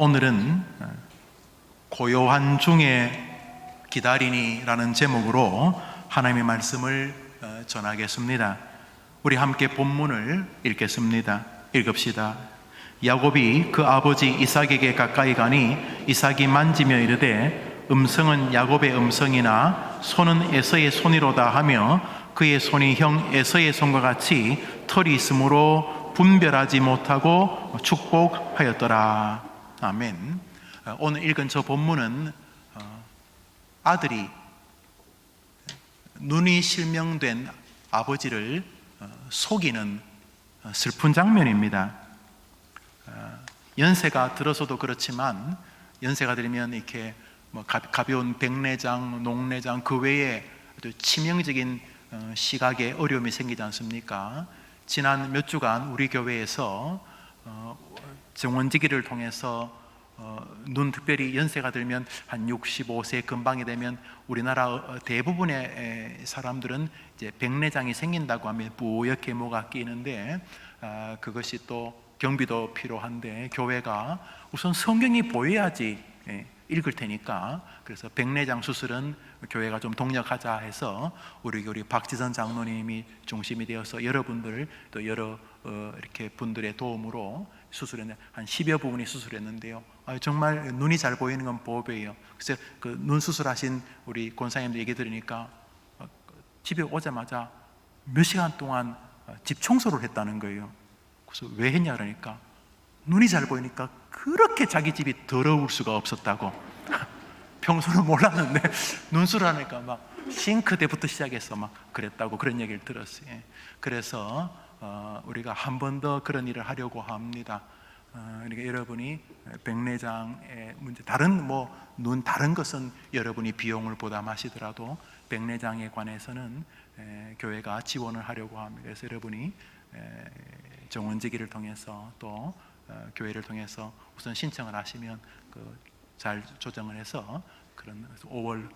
오늘은 고요한 중에 기다리니라는 제목으로 하나님의 말씀을 전하겠습니다. 우리 함께 본문을 읽겠습니다. 읽읍시다. 야곱이 그 아버지 이삭에게 가까이 가니 이삭이 만지며 이르되 음성은 야곱의 음성이나 손은 에서의 손이로다 하며 그의 손이 형 에서의 손과 같이 털이 있으므로 분별하지 못하고 축복하였더라. 아멘. 오늘 읽은 저 본문은 아들이 눈이 실명된 아버지를 속이는 슬픈 장면입니다. 연세가 들어서도 그렇지만 연세가 들면 이렇게 가벼운 백내장, 녹내장 그 외에 아주 치명적인 시각에 어려움이 생기지 않습니까? 지난 몇 주간 우리 교회에서 정원지기를 통해서 눈 특별히 연세가 들면 한 65세 근방이 되면 우리나라 대부분의 사람들은 이제 백내장이 생긴다고 하면 뿌옇게 뭐가 끼는데 그것이 또 경비도 필요한데 교회가 우선 성경이 보여야지 읽을 테니까 그래서 백내장 수술은 교회가 좀 동력하자 해서 우리 박지선 장로님이 중심이 되어서 여러분들 또 여러 이렇게 분들의 도움으로 수술했는데 한 10여 부분이 수술했는데요. 정말 눈이 잘 보이는 건 보배예요. 그래서 그 눈 수술하신 우리 권사님들 얘기 들으니까 집에 오자마자 몇 시간 동안 집 청소를 했다는 거예요. 그래서 왜 했냐 그러니까 눈이 잘 보이니까 그렇게 자기 집이 더러울 수가 없었다고. 평소는 몰랐는데 눈수술하니까 막 싱크대부터 시작해서 막 그랬다고 그런 얘기를 들었어요. 그래서 우리가 한 번 더 그런 일을 하려고 합니다. 그러니까 여러분이 백내장의 문제, 다른 눈 다른 것은 여러분이 비용을 부담하시더라도 백내장에 관해서는 교회가 지원을 하려고 합니다. 그래서 여러분이 정원지기를 통해서 또 교회를 통해서 우선 신청을 하시면 잘 조정을 해서 그런 5월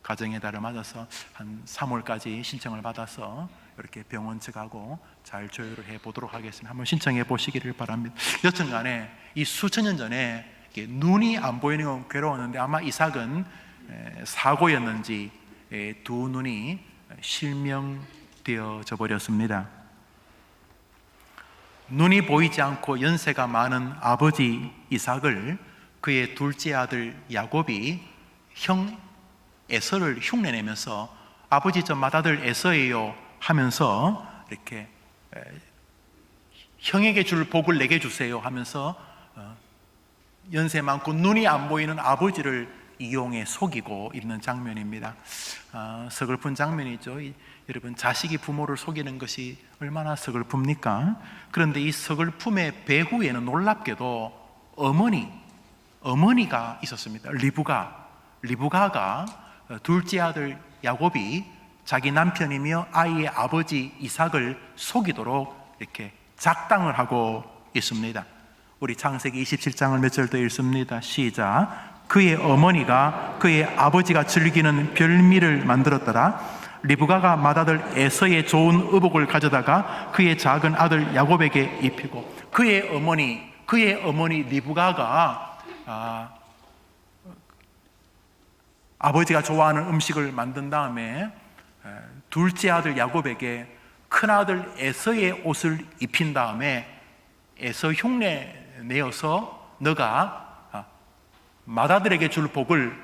가정의 달을 맞아서 한 3월까지 신청을 받아서 이렇게 병원 측하고 잘 조율을 해보도록 하겠습니다. 한번 신청해 보시기를 바랍니다. 여튼간에 이 수천 년 전에 눈이 안 보이는 건 괴로웠는데 아마 이삭은 사고였는지 두 눈이 실명되어져 버렸습니다. 눈이 보이지 않고 연세가 많은 아버지 이삭을 그의 둘째 아들 야곱이 형 에서를 흉내내면서 아버지 저 맏아들 에서예요 하면서 이렇게 형에게 줄 복을 내게 주세요 하면서 연세 많고 눈이 안 보이는 아버지를 이용해 속이고 있는 장면입니다. 서글픈 장면이죠. 여러분, 자식이 부모를 속이는 것이 얼마나 서글픕니까? 그런데 이 서글픔의 배후에는 놀랍게도 어머니가 있었습니다. 리브가가 둘째 아들 야곱이 자기 남편이며 아이의 아버지 이삭을 속이도록 이렇게 작당을 하고 있습니다. 우리 창세기 27장을 몇 절 더 읽습니다. 시작. 그의 어머니가 그의 아버지가 즐기는 별미를 만들었더라. 리브가가 맏아들 에서의 좋은 의복을 가져다가 그의 작은 아들 야곱에게 입히고, 그의 어머니 리브가가 아버지가 좋아하는 음식을 만든 다음에 둘째 아들 야곱에게 큰아들 에서의 옷을 입힌 다음에 에서 흉내 내어서 너가 맏아들에게 줄 복을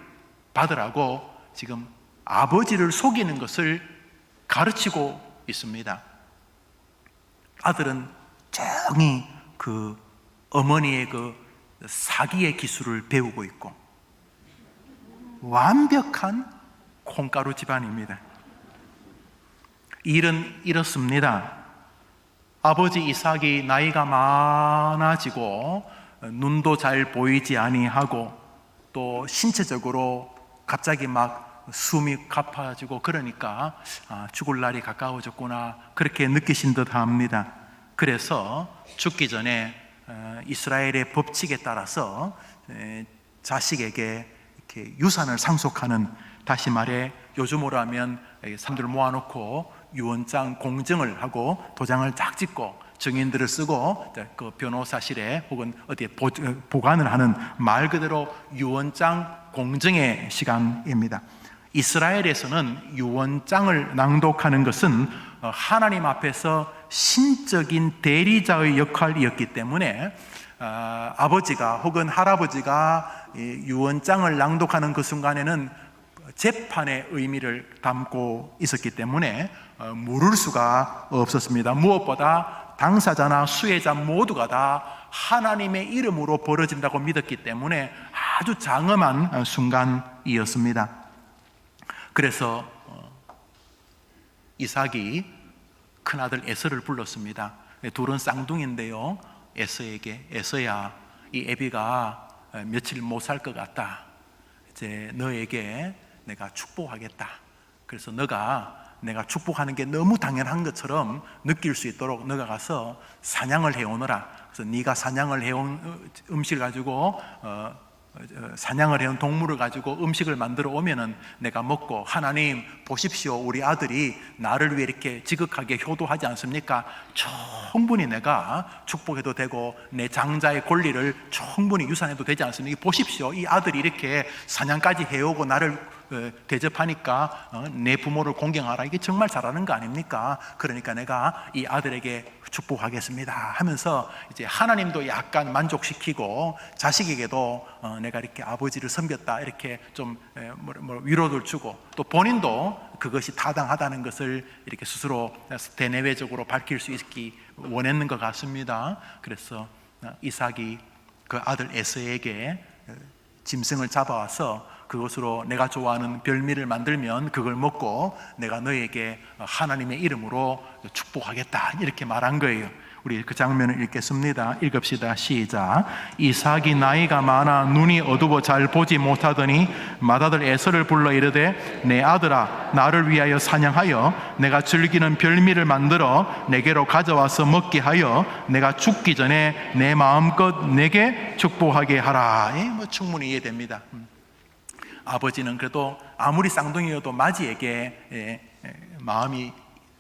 받으라고 지금 아버지를 속이는 것을 가르치고 있습니다. 아들은 조용히 그 어머니의 그 사기의 기술을 배우고 있고 완벽한 콩가루 집안입니다. 일은 이렇습니다. 아버지 이삭이 나이가 많아지고 눈도 잘 보이지 아니하고 또 신체적으로 갑자기 막 숨이 가빠지고 그러니까 죽을 날이 가까워졌구나 그렇게 느끼신 듯 합니다. 그래서 죽기 전에 이스라엘의 법칙에 따라서 자식에게 이렇게 유산을 상속하는, 다시 말해 요즘으로 하면 사람들 모아놓고 유언장 공증을 하고 도장을 딱 찍고 증인들을 쓰고 그 변호사실에 혹은 어디에 보관을 하는 말 그대로 유언장 공증의 시간입니다. 이스라엘에서는 유언장을 낭독하는 것은 하나님 앞에서 신적인 대리자의 역할이었기 때문에 아버지가 혹은 할아버지가 유언장을 낭독하는 그 순간에는 재판의 의미를 담고 있었기 때문에 물을 수가 없었습니다. 무엇보다 당사자나 수혜자 모두가 다 하나님의 이름으로 벌어진다고 믿었기 때문에 아주 장엄한 순간이었습니다. 그래서 이삭이 큰아들 에서를 불렀습니다. 둘은 쌍둥이인데요, 에서야, 이 애비가 며칠 못 살 것 같다. 이제 너에게 내가 축복하겠다. 그래서 내가 축복하는 게 너무 당연한 것처럼 느낄 수 있도록 너가 가서 사냥을 해오너라. 그래서 네가 사냥을 해온 음식을 가지고 사냥을 해온 동물을 가지고 음식을 만들어 오면은 내가 먹고, 하나님 보십시오, 우리 아들이 나를 위해 이렇게 지극하게 효도하지 않습니까? 충분히 내가 축복해도 되고 내 장자의 권리를 충분히 유산해도 되지 않습니까? 보십시오, 이 아들이 이렇게 사냥까지 해오고 나를 대접하니까 내 부모를 공경하라, 이게 정말 잘하는 거 아닙니까? 그러니까 내가 이 아들에게 축복하겠습니다 하면서 이제 하나님도 약간 만족시키고 자식에게도 내가 이렇게 아버지를 섬겼다 이렇게 좀 위로를 주고, 또 본인도 그것이 타당하다는 것을 이렇게 스스로 대내외적으로 밝힐 수 있기 원했는 것 같습니다. 그래서 이삭이 그 아들 에서에게 짐승을 잡아와서 그것으로 내가 좋아하는 별미를 만들면 그걸 먹고 내가 너에게 하나님의 이름으로 축복하겠다, 이렇게 말한 거예요. 우리 그 장면을 읽겠습니다. 읽읍시다. 시작. 이삭이 나이가 많아 눈이 어두워 잘 보지 못하더니 맏아들 에서를 불러 이르되, 내 아들아, 나를 위하여 사냥하여 내가 즐기는 별미를 만들어 내게로 가져와서 먹게 하여 내가 죽기 전에 내 마음껏 내게 축복하게 하라. 충분히 이해됩니다. 아버지는 그래도 아무리 쌍둥이여도 맞이에게 마음이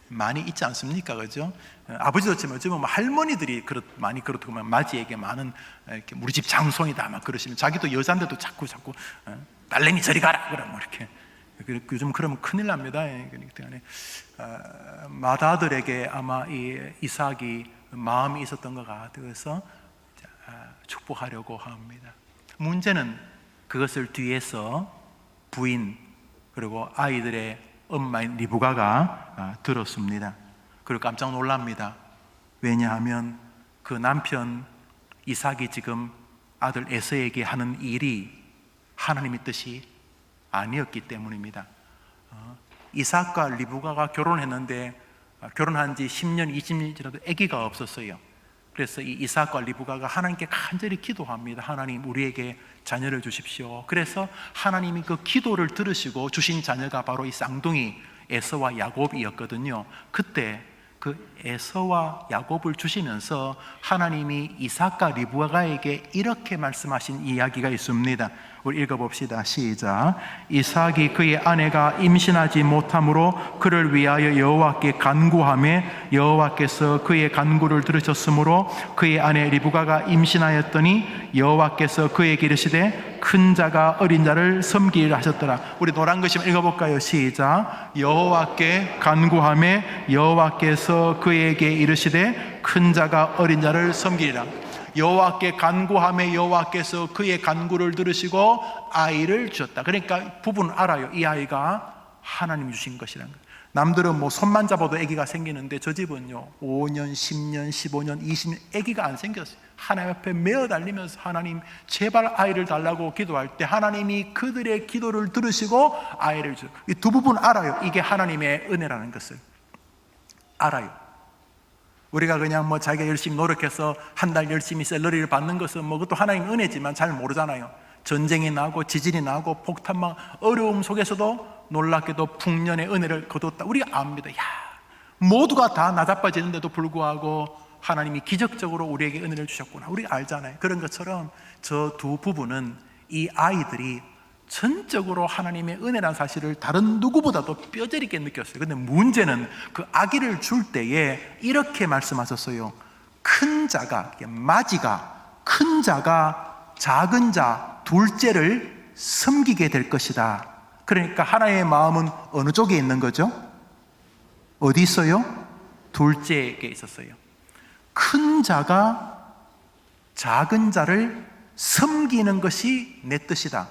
많이 있지 않습니까? 그죠? 아버지도 지금 어쩌면 할머니들이 많이 그렇다고 맞이에게 많은 이렇게 우리 집 장손이다 막 그러시면, 자기도 여자인데도 자꾸 딸내미 저리 가라 그러면 이렇게 요즘 그러면 큰일 납니다. 맏아들에게 아마 이 이삭이 마음이 있었던 것 같아서 축복하려고 합니다. 문제는 그것을 뒤에서 부인 그리고 아이들의 엄마인 리브가가 들었습니다. 그리고 깜짝 놀랍니다. 왜냐하면 그 남편 이삭이 지금 아들 에서에게 하는 일이 하나님의 뜻이 아니었기 때문입니다. 이삭과 리브가가 결혼했는데 결혼한 지 10년, 20년 지나도 아기가 없었어요. 그래서 이 이삭과 리브가가 하나님께 간절히 기도합니다. 하나님, 우리에게 자녀를 주십시오. 그래서 하나님이 그 기도를 들으시고 주신 자녀가 바로 이 쌍둥이 에서와 야곱이었거든요. 그때 그 에서와 야곱을 주시면서 하나님이 이삭과 리브가에게 이렇게 말씀하신 이야기가 있습니다. 우리 읽어봅시다. 시작. 이삭이 그의 아내가 임신하지 못함으로 그를 위하여 여호와께 간구하매 여호와께서 그의 간구를 들으셨으므로 그의 아내 리브가가 임신하였더니 여호와께서 그에게 이르시되 큰 자가 어린 자를 섬기리라 하셨더라. 우리 노란 글씨 읽어볼까요? 시작. 여호와께 간구하매 여호와께서 그에게 이르시되 큰 자가 어린 자를 섬기리라. 여호와께 간구하며 여호와께서 그의 간구를 들으시고 아이를 주셨다. 그러니까 부부는 알아요. 이 아이가 하나님이 주신 것이라는 거예요. 남들은 손만 잡아도 아기가 생기는데 저 집은요 5년, 10년, 15년, 20년 아기가 안 생겼어요. 하나님 앞에 메어 달리면서 하나님 제발 아이를 달라고 기도할 때 하나님이 그들의 기도를 들으시고 아이를 주셨어요. 이 두 부부는 알아요. 이게 하나님의 은혜라는 것을 알아요. 우리가 그냥 자기가 열심히 노력해서 한 달 열심히 샐러리를 받는 것은 그것도 하나님의 은혜지만 잘 모르잖아요. 전쟁이 나고 지진이 나고 폭탄막 어려움 속에서도 놀랍게도 풍년의 은혜를 거뒀다. 우리가 압니다. 모두가 다 나자빠지는데도 불구하고 하나님이 기적적으로 우리에게 은혜를 주셨구나. 우리가 알잖아요. 그런 것처럼 저 두 부부는 이 아이들이 전적으로 하나님의 은혜라는 사실을 다른 누구보다도 뼈저리게 느꼈어요. 근데 문제는 그 아기를 줄 때에 이렇게 말씀하셨어요. 큰 자가, 마지가, 큰 자가 작은 자 둘째를 섬기게 될 것이다. 그러니까 하나님의 마음은 어느 쪽에 있는 거죠? 어디 있어요? 둘째에게 있었어요. 큰 자가 작은 자를 섬기는 것이 내 뜻이다.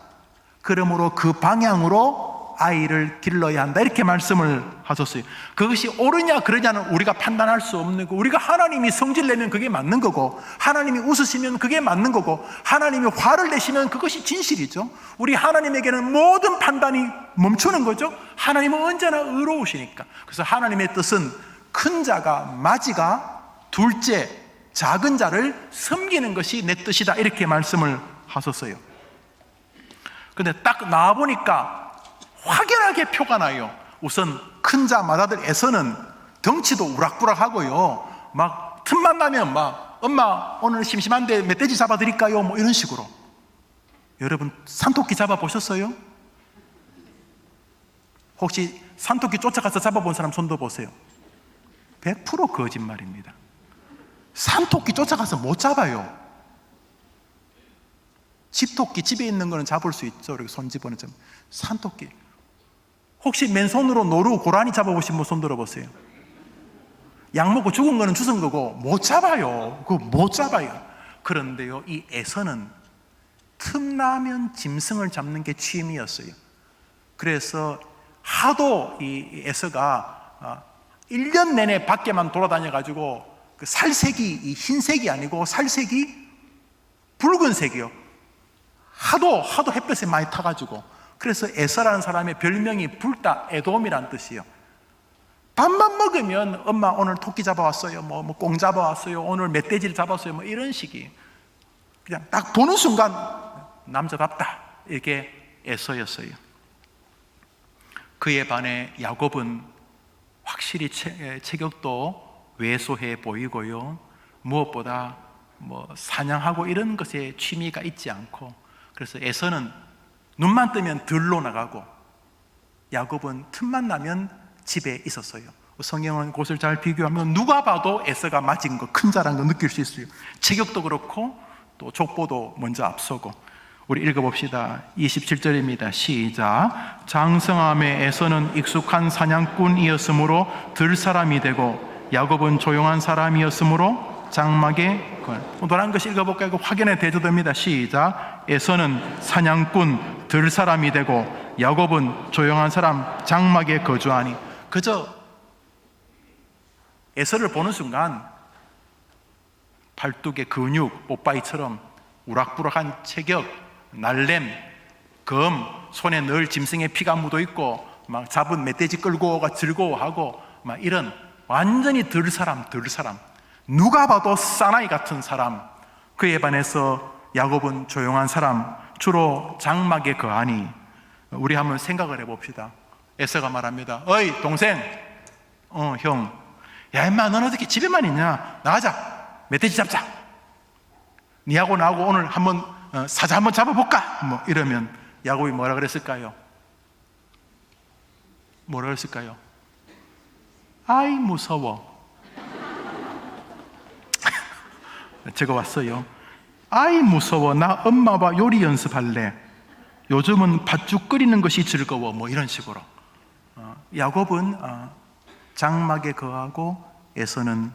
그러므로 그 방향으로 아이를 길러야 한다. 이렇게 말씀을 하셨어요. 그것이 옳으냐 그러냐는 우리가 판단할 수 없는 거고, 우리가 하나님이 성질 내면 그게 맞는 거고, 하나님이 웃으시면 그게 맞는 거고, 하나님이 화를 내시면 그것이 진실이죠. 우리 하나님에게는 모든 판단이 멈추는 거죠. 하나님은 언제나 의로우시니까. 그래서 하나님의 뜻은 큰 자가, 마지가, 둘째, 작은 자를 섬기는 것이 내 뜻이다. 이렇게 말씀을 하셨어요. 근데 딱 나와보니까 확연하게 표가 나요. 우선 큰 자 맏아들에서는 덩치도 우락부락하고요, 막 틈만 나면 막 엄마 오늘 심심한데 멧돼지 잡아드릴까요? 뭐 이런 식으로. 여러분 산토끼 잡아보셨어요? 혹시 산토끼 쫓아가서 잡아본 사람 손 들어보세요. 100% 거짓말입니다. 산토끼 쫓아가서 못 잡아요. 집토끼, 집에 있는 거는 잡을 수 있죠. 이렇게 손 집어넣으면. 산토끼, 혹시 맨손으로 노루, 고라니 잡아보신 분 손 들어보세요. 약 먹고 죽은 거는 죽은 거고 못 잡아요. 그거 못 잡아요. 그런데요, 이 에서는 틈나면 짐승을 잡는 게 취미였어요. 그래서 하도 이 에서가 1년 내내 밖에만 돌아다녀가지고 그 살색이 이 흰색이 아니고 살색이 붉은색이요. 하도 햇볕에 많이 타가지고. 그래서 에서라는 사람의 별명이 불다 에돔이란 뜻이에요. 밥만 먹으면 엄마 오늘 토끼 잡아왔어요, 뭐 꽁 잡아왔어요, 오늘 멧돼지를 잡았어요, 뭐 이런 식이. 그냥 딱 보는 순간 남자답다, 이게 에서였어요. 그에 반해 야곱은 확실히 체격도 왜소해 보이고요, 무엇보다 뭐 사냥하고 이런 것에 취미가 있지 않고, 그래서 에서는 눈만 뜨면 들로 나가고 야곱은 틈만 나면 집에 있었어요. 성경은 그것을 잘 비교하면 누가 봐도 에서가 맞은 거, 큰 자라는 거 느낄 수 있어요. 체격도 그렇고 또 족보도 먼저 앞서고. 우리 읽어봅시다. 27절입니다. 시작. 장성함에 에서는 익숙한 사냥꾼이었으므로 들 사람이 되고 야곱은 조용한 사람이었으므로 장막에 노란 것이 읽어볼까요? 확연히 대조됩니다. 시작. 에서는 사냥꾼 들 사람이 되고 야곱은 조용한 사람 장막에 거주하니. 그저 에서를 보는 순간 팔뚝의 근육, 뽀빠이처럼 우락부락한 체격, 날렘, 검, 손에 늘 짐승의 피가 묻어 있고 막 잡은 멧돼지 끌고 오가 즐거워하고 막 이런 완전히 들 사람, 누가 봐도 사나이 같은 사람. 그에 반해서 야곱은 조용한 사람, 주로 장막에 거하니. 우리 한번 생각을 해봅시다. 에서가 말합니다. 어이 동생, 형, 야 임마 너는 어떻게 집에만 있냐? 나가자, 멧돼지 잡자. 니하고 나하고 오늘 한번 사자 한번 잡아볼까? 뭐 이러면 야곱이 뭐라 그랬을까요? 뭐라 그랬을까요? 아이 무서워. 적어왔어요. 아이 무서워, 나 엄마와 요리 연습할래. 요즘은 팥죽 끓이는 것이 즐거워. 뭐 이런 식으로. 야곱은 장막에 거하고 에서는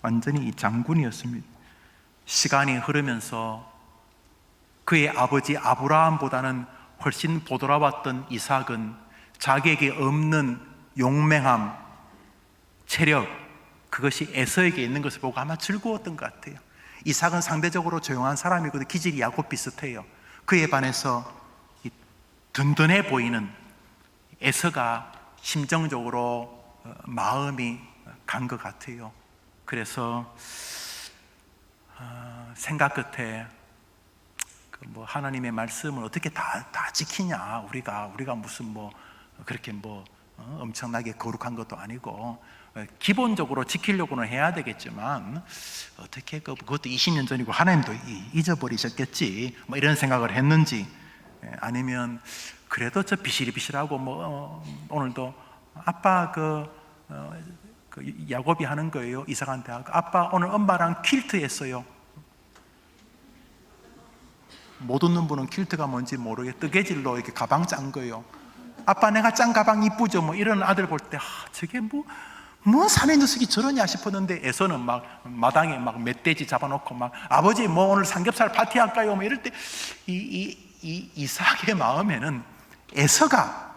완전히 이 장군이었습니다. 시간이 흐르면서 그의 아버지 아브라함보다는 훨씬 보드라웠던 이삭은 자기에게 없는 용맹함, 체력, 그것이 에서에게 있는 것을 보고 아마 즐거웠던 것 같아요. 이삭은 상대적으로 조용한 사람이거든요. 기질이 야곱 비슷해요. 그에 반해서 든든해 보이는 에서가 심정적으로 마음이 간 것 같아요. 그래서 생각 끝에 뭐 하나님의 말씀을 어떻게 다 지키냐, 우리가 무슨 뭐 그렇게 뭐 엄청나게 거룩한 것도 아니고 기본적으로 지키려고는 해야 되겠지만 어떻게 그것도 20년 전이고 하나님도 잊어버리셨겠지, 뭐 이런 생각을 했는지, 아니면 그래도 저 비실비실하고 뭐 오늘도 아빠 그 야곱이 하는 거예요. 이삭한테. 아빠 오늘 엄마랑 퀼트 했어요. 못 웃는 분은 퀼트가 뭔지 모르게 뜨개질로 이렇게 가방 짠 거예요. 아빠 내가 짠 가방 이쁘죠? 뭐 이런 아들 볼 때 저게 뭐 사내 녀석이 저러냐 싶었는데, 에서는 막 마당에 막 멧돼지 잡아놓고 막 아버지 뭐 오늘 삼겹살 파티할까요? 뭐 이럴 때 이삭의 마음에는 에서가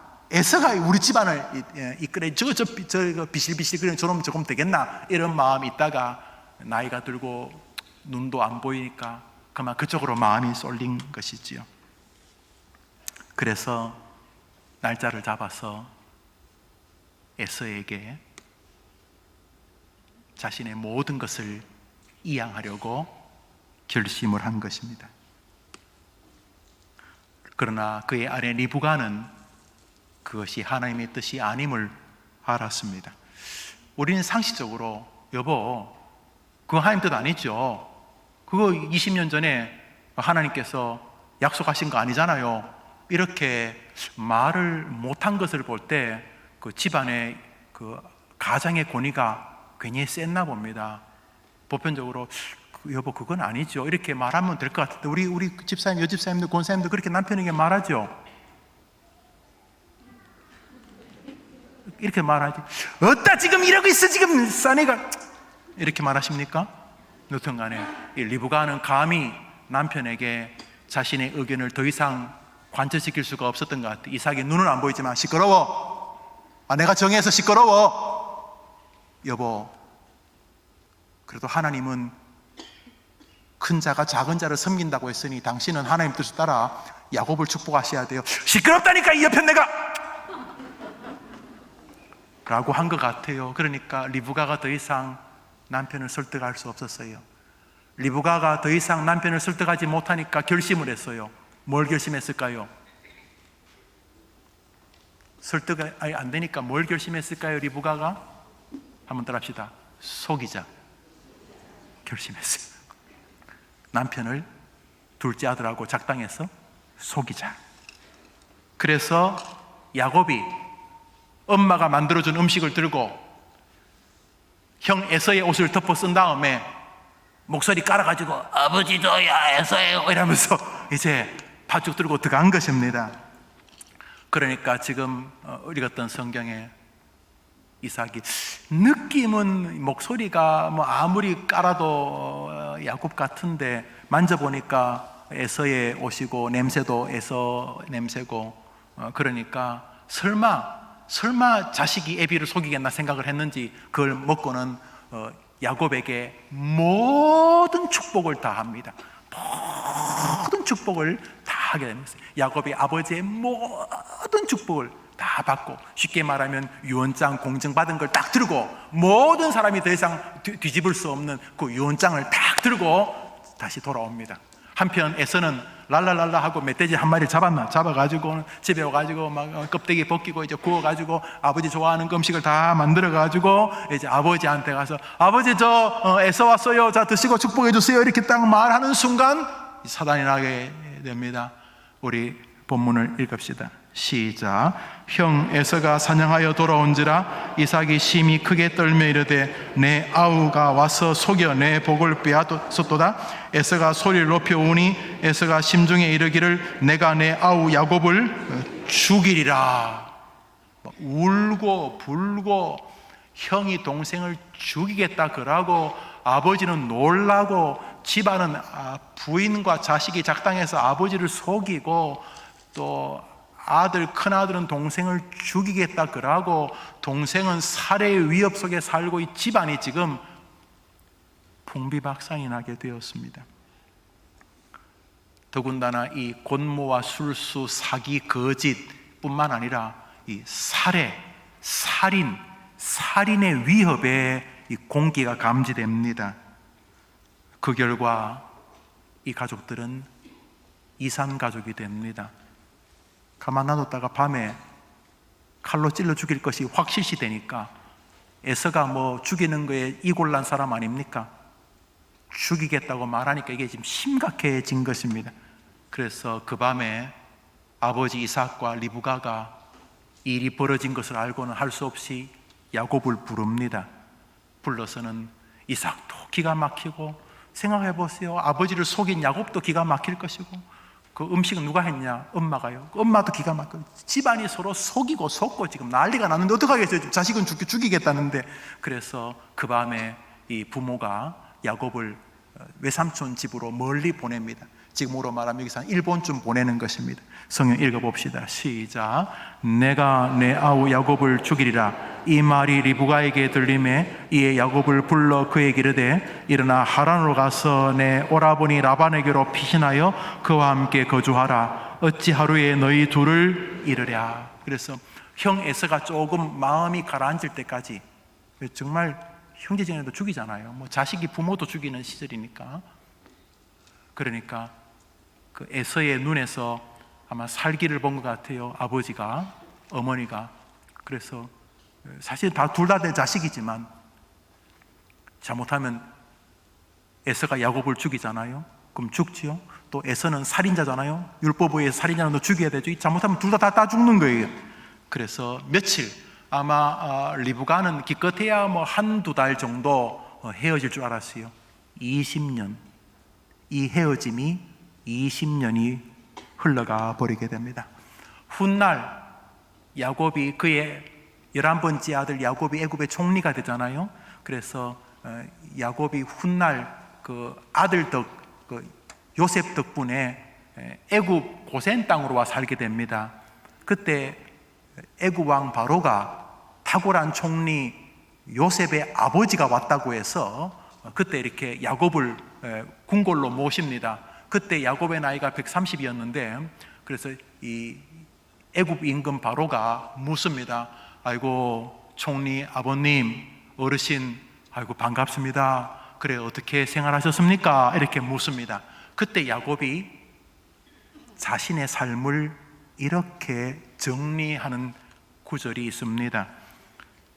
우리 집안을 이끌어 저 비실비실 그런 저놈 조금 되겠나 이런 마음이 있다가 나이가 들고 눈도 안 보이니까 그만 그쪽으로 마음이 쏠린 것이지요. 그래서 날짜를 잡아서 에서에게 자신의 모든 것을 이양하려고 결심을 한 것입니다. 그러나 그의 아내 리브가는 그것이 하나님의 뜻이 아님을 알았습니다. 우리는 상식적으로 여보 그거 하나님 뜻 아니죠? 그거 20년 전에 하나님께서 약속하신 거 아니잖아요. 이렇게 말을 못한 것을 볼 때 그 집안의 그 가장의 권위가 굉장히 셌나 봅니다. 보편적으로 여보 그건 아니죠 이렇게 말하면 될 것 같은데 우리 집사님, 여집사님들, 권사님들 그렇게 남편에게 말하죠. 이렇게 말하지. 어따 지금 이러고 있어 지금 사내가 이렇게 말하십니까? 여튼 간에 리브가는 감히 남편에게 자신의 의견을 더 이상 관철시킬 수가 없었던 것 같아요. 이삭이 눈은 안 보이지만 시끄러워. 내가 정해서 시끄러워. 여보 그래도 하나님은 큰 자가 작은 자를 섬긴다고 했으니 당신은 하나님 뜻을 따라 야곱을 축복하셔야 돼요. 시끄럽다니까 이 옆에 내가 라고 한 것 같아요. 그러니까 리브가가 더 이상 남편을 설득할 수 없었어요. 리브가가 더 이상 남편을 설득하지 못하니까 결심을 했어요. 뭘 결심했을까요? 설득이 안 되니까 뭘 결심했을까요? 리브가가 한번 따라합시다. 속이자 결심했어요. 남편을 둘째 아들하고 작당해서 속이자. 그래서 야곱이 엄마가 만들어준 음식을 들고 형 에서의 옷을 덮어 쓴 다음에 목소리 깔아가지고 아버지 저야 에서예요 이러면서 이제 팥죽 들고 들어간 것입니다. 그러니까 지금 읽었던 성경에 이삭이 느낌은 목소리가 뭐 아무리 깔아도 야곱 같은데 만져보니까 에서의 옷이고 냄새도 에서 냄새고 그러니까 설마 자식이 애비를 속이겠나 생각을 했는지 그걸 먹고는 야곱에게 모든 축복을 다 합니다. 모든 축복을 다 하게 됩니다. 야곱이 아버지의 모든 축복을 다 받고, 쉽게 말하면 유언장 공증받은 걸 딱 들고, 모든 사람이 더 이상 뒤집을 수 없는 그 유언장을 딱 들고 다시 돌아옵니다. 한편 에서는 랄랄랄라 하고 멧돼지 한 마리 잡아가지고 집에 와가지고 막 껍데기 벗기고 이제 구워가지고 아버지 좋아하는 음식을 다 만들어가지고 이제 아버지한테 가서 아버지 저 에서 왔어요. 자 드시고 축복해 주세요. 이렇게 딱 말하는 순간 사단이 나게 됩니다. 우리 본문을 읽읍시다. 시작. 형 에서가 사냥하여 돌아온지라 이삭이 심히 크게 떨며 이르되 내 아우가 와서 속여 내 복을 빼앗았도다. 에서가 소리를 높여 우니 에서가 심중에 이르기를 내가 내 아우 야곱을 죽이리라. 울고 불고 형이 동생을 죽이겠다 그러고 아버지는 놀라고 집안은 부인과 자식이 작당해서 아버지를 속이고 또 아들, 큰아들은 동생을 죽이겠다 그러고 동생은 살해의 위협 속에 살고 이 집안이 지금 풍비박산이 나게 되었습니다. 더군다나 이 권모와 술수, 사기, 거짓 뿐만 아니라 이 살해, 살인의 위협에 이 공기가 감지됩니다. 그 결과 이 가족들은 이산 가족이 됩니다. 가만 놔뒀다가 밤에 칼로 찔러 죽일 것이 확실시 되니까 에서가 뭐 죽이는 거에 이골난 사람 아닙니까? 죽이겠다고 말하니까 이게 지금 심각해진 것입니다. 그래서 그 밤에 아버지 이삭과 리브가가 일이 벌어진 것을 알고는 할 수 없이 야곱을 부릅니다. 불러서는 이삭도 기가 막히고, 생각해 보세요. 아버지를 속인 야곱도 기가 막힐 것이고, 그 음식은 누가 했냐? 엄마가요. 엄마도 기가 막히고, 집안이 서로 속이고 속고 지금 난리가 났는데 어떡하겠어요? 자식은 죽이겠다는데. 그래서 그 밤에 이 부모가 야곱을 외삼촌 집으로 멀리 보냅니다. 지금으로 말하면 여기서 한 1번쯤 보내는 것입니다. 성경 읽어봅시다. 시작. 내가 내 아우 야곱을 죽이리라. 이 말이 리브가에게 들림에 이에 야곱을 불러 그에게 이르되 일어나 하란으로 가서 내 오라버니 라반에게로 피신하여 그와 함께 거주하라. 어찌 하루에 너희 둘을 잃으랴. 그래서 형 에서가 조금 마음이 가라앉을 때까지, 정말 형제지간에도 죽이잖아요. 뭐 자식이 부모도 죽이는 시절이니까. 그러니까 그 에서의 눈에서 아마 살기를 본 것 같아요. 아버지가, 어머니가. 그래서 사실 둘 다 내 자식이지만 잘못하면 에서가 야곱을 죽이잖아요. 그럼 죽지요. 또 에서는 살인자잖아요. 율법에 의해서 살인자는 너 죽여야 되죠. 잘못하면 둘 다 죽는 거예요. 그래서 며칠, 아마 리브가는 기껏해야 뭐 한두 달 정도 헤어질 줄 알았어요. 20년, 이 헤어짐이 20년이 흘러가 버리게 됩니다. 훗날 야곱이, 그의 11번째 아들 야곱이 애굽의 총리가 되잖아요. 그래서 야곱이 훗날 그 아들 요셉 덕분에 애굽 고센 땅으로 와 살게 됩니다. 그때 애굽 왕 바로가 탁월한 총리 요셉의 아버지가 왔다고 해서 그때 이렇게 야곱을 궁궐로 모십니다. 그때 야곱의 나이가 130이었는데, 그래서 이 애굽 임금 바로가 묻습니다. 아이고 총리 아버님, 어르신, 아이고 반갑습니다. 그래 어떻게 생활하셨습니까? 이렇게 묻습니다. 그때 야곱이 자신의 삶을 이렇게 정리하는 구절이 있습니다.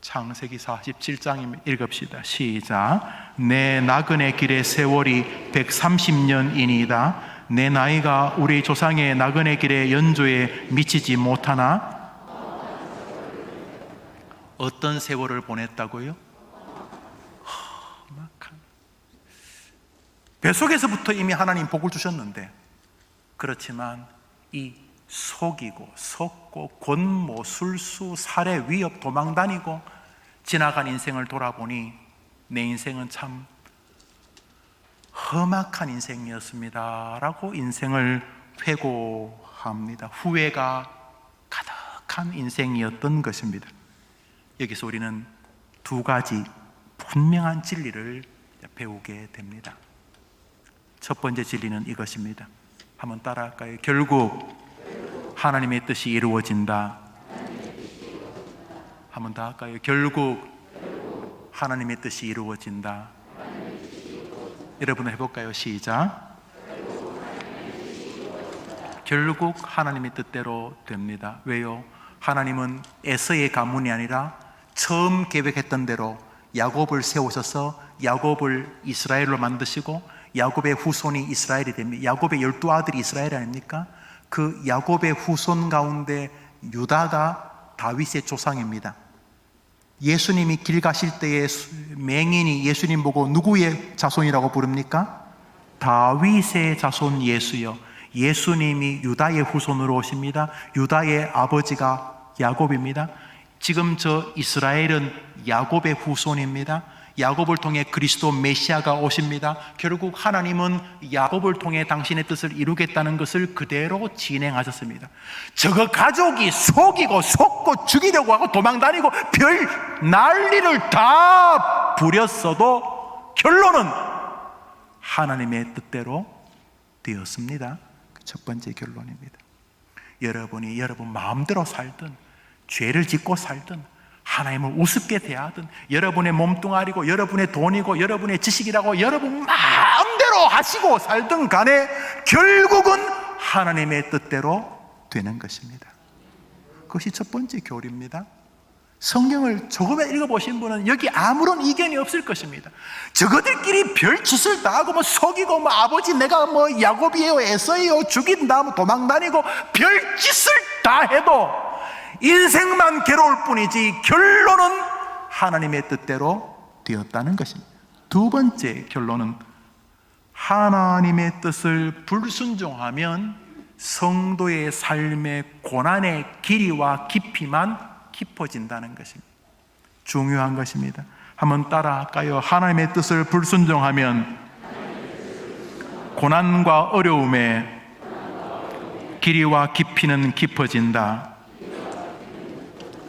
창세기 47장 읽읍시다. 시작. 내 나그네 길의 세월이 130년이니이다. 내 나이가 우리 조상의 나그네 길의 연조에 미치지 못하나? 어떤 세월을 보냈다고요? 뱃속에서부터 이미 하나님 복을 주셨는데, 그렇지만 이 속이고 속고 권모, 술수, 살해, 위협, 도망다니고 지나간 인생을 돌아보니 내 인생은 참 험악한 인생이었습니다 라고 인생을 회고합니다. 후회가 가득한 인생이었던 것입니다. 여기서 우리는 두 가지 분명한 진리를 배우게 됩니다. 첫 번째 진리는 이것입니다. 한번 따라할까요? 결국 하나님의 뜻이 이루어진다. 한번 더 할까요? 결국 하나님의 뜻이 이루어진다. 여러분 해볼까요? 시작. 결국 하나님의 뜻대로 됩니다. 왜요? 하나님은 에서의 가문이 아니라 처음 계획했던 대로 야곱을 세우셔서 야곱을 이스라엘로 만드시고 야곱의 후손이 이스라엘이 됩니다. 야곱의 12아들이 이스라엘 아닙니까? 그 야곱의 후손 가운데 유다가 다윗의 조상입니다. 예수님이 길 가실 때에 맹인이 예수님 보고 누구의 자손이라고 부릅니까? 다윗의 자손 예수요. 예수님이 유다의 후손으로 오십니다. 유다의 아버지가 야곱입니다. 지금 저 이스라엘은 야곱의 후손입니다. 야곱을 통해 그리스도 메시아가 오십니다. 결국 하나님은 야곱을 통해 당신의 뜻을 이루겠다는 것을 그대로 진행하셨습니다. 저거 가족이 속이고 속고 죽이려고 하고 도망다니고 별 난리를 다 부렸어도 결론은 하나님의 뜻대로 되었습니다. 첫 번째 결론입니다. 여러분 마음대로 살든 죄를 짓고 살든 하나님을 우습게 대하든 여러분의 몸뚱아리고 여러분의 돈이고 여러분의 지식이라고 여러분 마음대로 하시고 살든 간에 결국은 하나님의 뜻대로 되는 것입니다. 그것이 첫 번째 교리입니다. 성경을 조금만 읽어보신 분은 여기 아무런 이견이 없을 것입니다. 저거들끼리 별짓을 다 하고 속이고 아버지 내가 야곱이에요 에서예요 죽인다 도망다니고 별짓을 다 해도 인생만 괴로울 뿐이지 결론은 하나님의 뜻대로 되었다는 것입니다. 두 번째 결론은 하나님의 뜻을 불순종하면 성도의 삶의 고난의 길이와 깊이만 깊어진다는 것입니다. 중요한 것입니다. 한번 따라 할까요? 하나님의 뜻을 불순종하면 고난과 어려움의 길이와 깊이는 깊어진다.